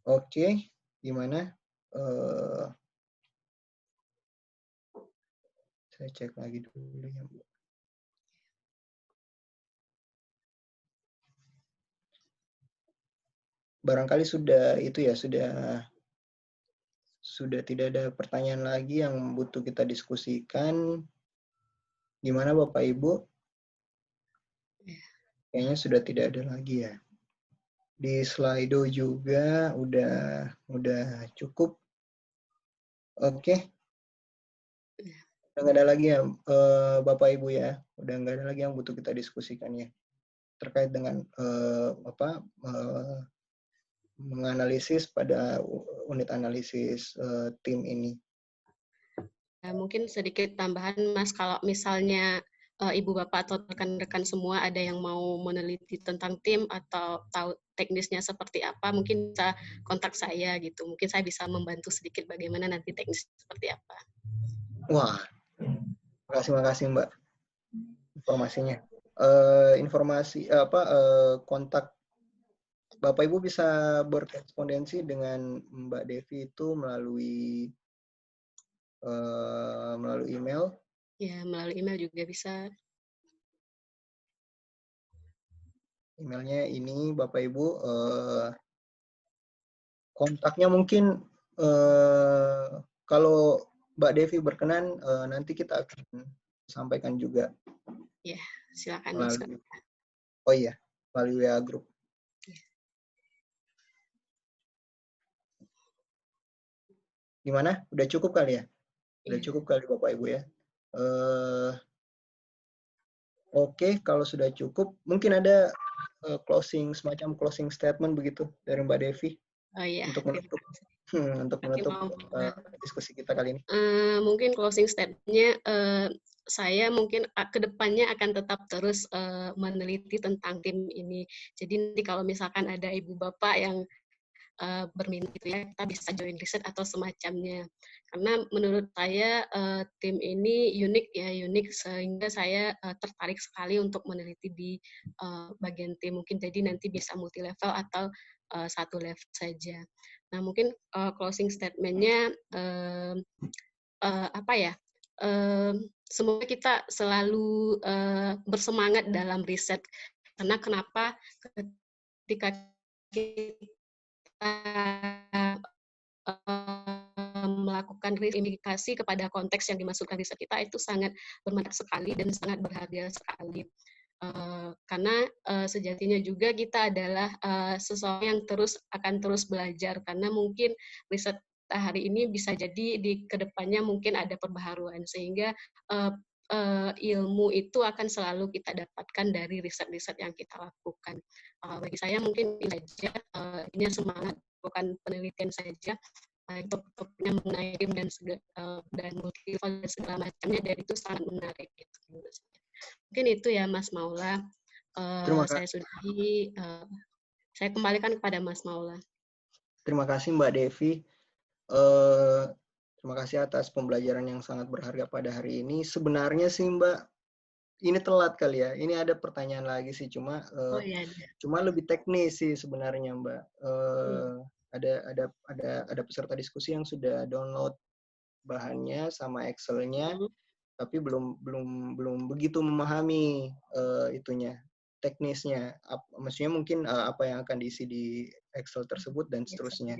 Oke, gimana? Saya cek lagi dulu ya, Bu. Barangkali sudah itu ya, sudah tidak ada pertanyaan lagi yang butuh kita diskusikan. Gimana Bapak Ibu? Kayaknya sudah tidak ada lagi ya. Di Slido juga udah cukup. Oke. Udah nggak ada lagi ya Bapak Ibu ya. Udah nggak ada lagi yang butuh kita diskusikan ya. Terkait dengan menganalisis pada unit analisis tim ini. Mungkin sedikit tambahan Mas, kalau misalnya Ibu Bapak atau rekan-rekan semua ada yang mau meneliti tentang tim atau tahu teknisnya seperti apa, mungkin bisa kontak saya gitu. Mungkin saya bisa membantu sedikit bagaimana nanti teknis seperti apa. Wah, makasih Mbak informasinya. Kontak Bapak Ibu bisa berkorespondensi dengan Mbak Devi itu melalui email. Ya, melalui email juga bisa. Emailnya ini Bapak Ibu. Kontaknya mungkin kalau Mbak Devi berkenan nanti kita akan sampaikan juga. Ya, silakan Mas. Oh iya, melalui WA Group. Gimana? Udah cukup kali ya? Udah cukup kali Bapak Ibu ya. Oke, kalau sudah cukup, mungkin ada semacam closing statement begitu dari Mbak Devi. Oh iya. Untuk menutup diskusi kita kali ini. Mungkin closing statement-nya, saya mungkin ke depannya akan tetap terus meneliti tentang tim ini. Jadi nanti kalau misalkan ada ibu bapak yang berminat gitu ya, kita bisa join riset atau semacamnya. Karena menurut saya tim ini unik sehingga saya tertarik sekali untuk meneliti di bagian tim. Mungkin jadi nanti bisa multi level atau satu level saja. Nah mungkin closing statement-nya semoga kita selalu bersemangat dalam riset. Karena kenapa? Ketika kita melakukan indikasi kepada konteks yang dimasukkan riset kita itu sangat bermanfaat sekali dan sangat berharga sekali. Karena sejatinya juga kita adalah seseorang yang akan terus belajar, karena mungkin riset hari ini bisa jadi di kedepannya mungkin ada perbaharuan, sehingga ilmu itu akan selalu kita dapatkan dari riset-riset yang kita lakukan. Bagi saya mungkin ini saja, ini semangat bukan penelitian saja, topiknya mengenai tim dan multi level dan segala macamnya, dan itu sangat menarik gitu. Mungkin itu ya Mas Maula. Saya sudahi. Saya kembalikan kepada Mas Maula. Terima kasih Mbak Devi. Terima kasih atas pembelajaran yang sangat berharga pada hari ini. Sebenarnya sih Mbak, ini telat kali ya. Ini ada pertanyaan lagi sih, cuma lebih teknis sih sebenarnya Mbak. Ada peserta diskusi yang sudah download bahannya sama Excel-nya, tapi belum begitu memahami itunya, teknisnya. Maksudnya mungkin apa yang akan diisi di Excel tersebut dan seterusnya.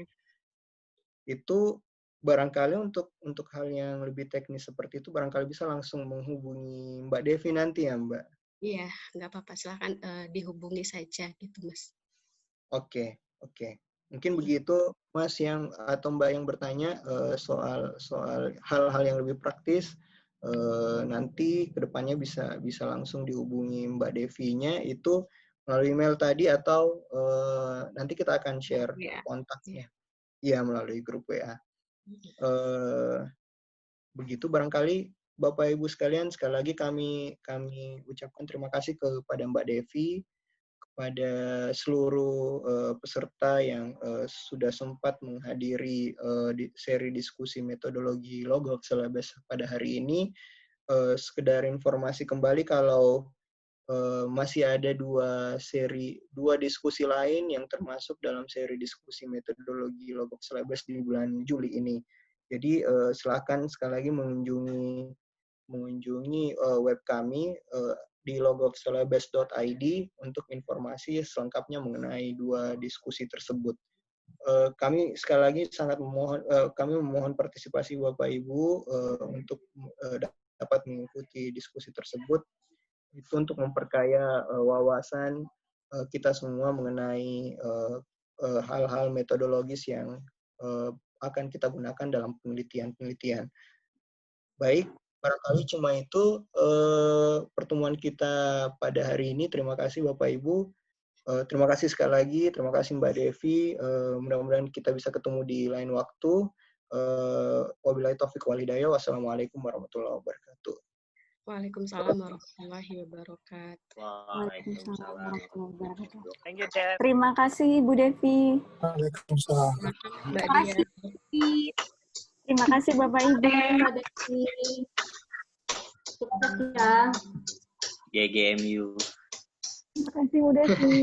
Itu barangkali untuk hal yang lebih teknis seperti itu barangkali bisa langsung menghubungi Mbak Devi nanti ya Mbak. Iya, nggak apa-apa, silahkan dihubungi saja gitu Mas. Oke. Mungkin begitu Mas atau Mbak yang bertanya soal hal-hal yang lebih praktis, nanti kedepannya bisa langsung dihubungi Mbak Devi-nya itu melalui email tadi, atau nanti kita akan share kontaknya. Iya, melalui grup WA. Begitu barangkali Bapak Ibu sekalian, sekali lagi kami ucapkan terima kasih kepada Mbak Devi, kepada seluruh peserta yang sudah sempat menghadiri seri diskusi metodologi Logok Syllabus pada hari ini. Sekedar informasi kembali kalau masih ada dua diskusi lain yang termasuk dalam seri diskusi metodologi Logok Syllabus di bulan Juli ini. Jadi silakan sekali lagi mengunjungi mengunjungi web kami di logofsyllabus.id untuk informasi selengkapnya mengenai 2 diskusi tersebut. Kami sekali lagi sangat memohon partisipasi Bapak Ibu untuk dapat mengikuti diskusi tersebut, itu untuk memperkaya wawasan kita semua mengenai hal-hal metodologis yang akan kita gunakan dalam penelitian-penelitian. Baik, barangkali cuma itu pertemuan kita pada hari ini. Terima kasih Bapak Ibu. Terima kasih sekali lagi. Terima kasih Mbak Devi. Mudah-mudahan kita bisa ketemu di lain waktu. Wabillahi taufiq wal hidayah. Wassalamualaikum warahmatullahi wabarakatuh. Waalaikumsalam warahmatullahi wabarakatuh. Waalaikumsalam warahmatullahi wabarakatuh. Thank you, Chef. Terima kasih Bu Devi. Waalaikumsalam. Mbak Terima Dia. kasih. Terima kasih Bapak Ibu. Sukses ya. GGMU. Terima kasih Bu Devi.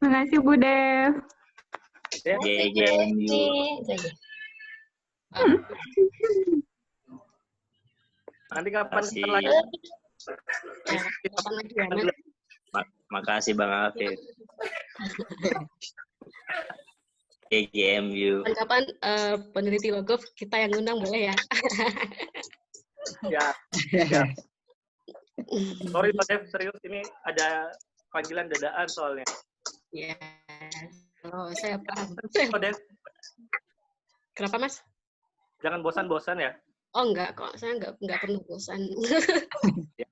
Terima kasih Bu Dev. GGMU. Nanti kapan kita Makasih. lagi? Kapan lagi ya, Nak? Makasih Bang Afif. GGMU. Kapan peneliti Logov kita yang undang boleh ya? Ya. Ya. Sorry Pak Dev, serius ini ada panggilan dadaan soalnya. Ya. Oh, saya paham. Pak Dev, Kenapa, Mas? jangan bosan-bosan ya. Oh, enggak kok. Saya enggak pernah bosan. Ya,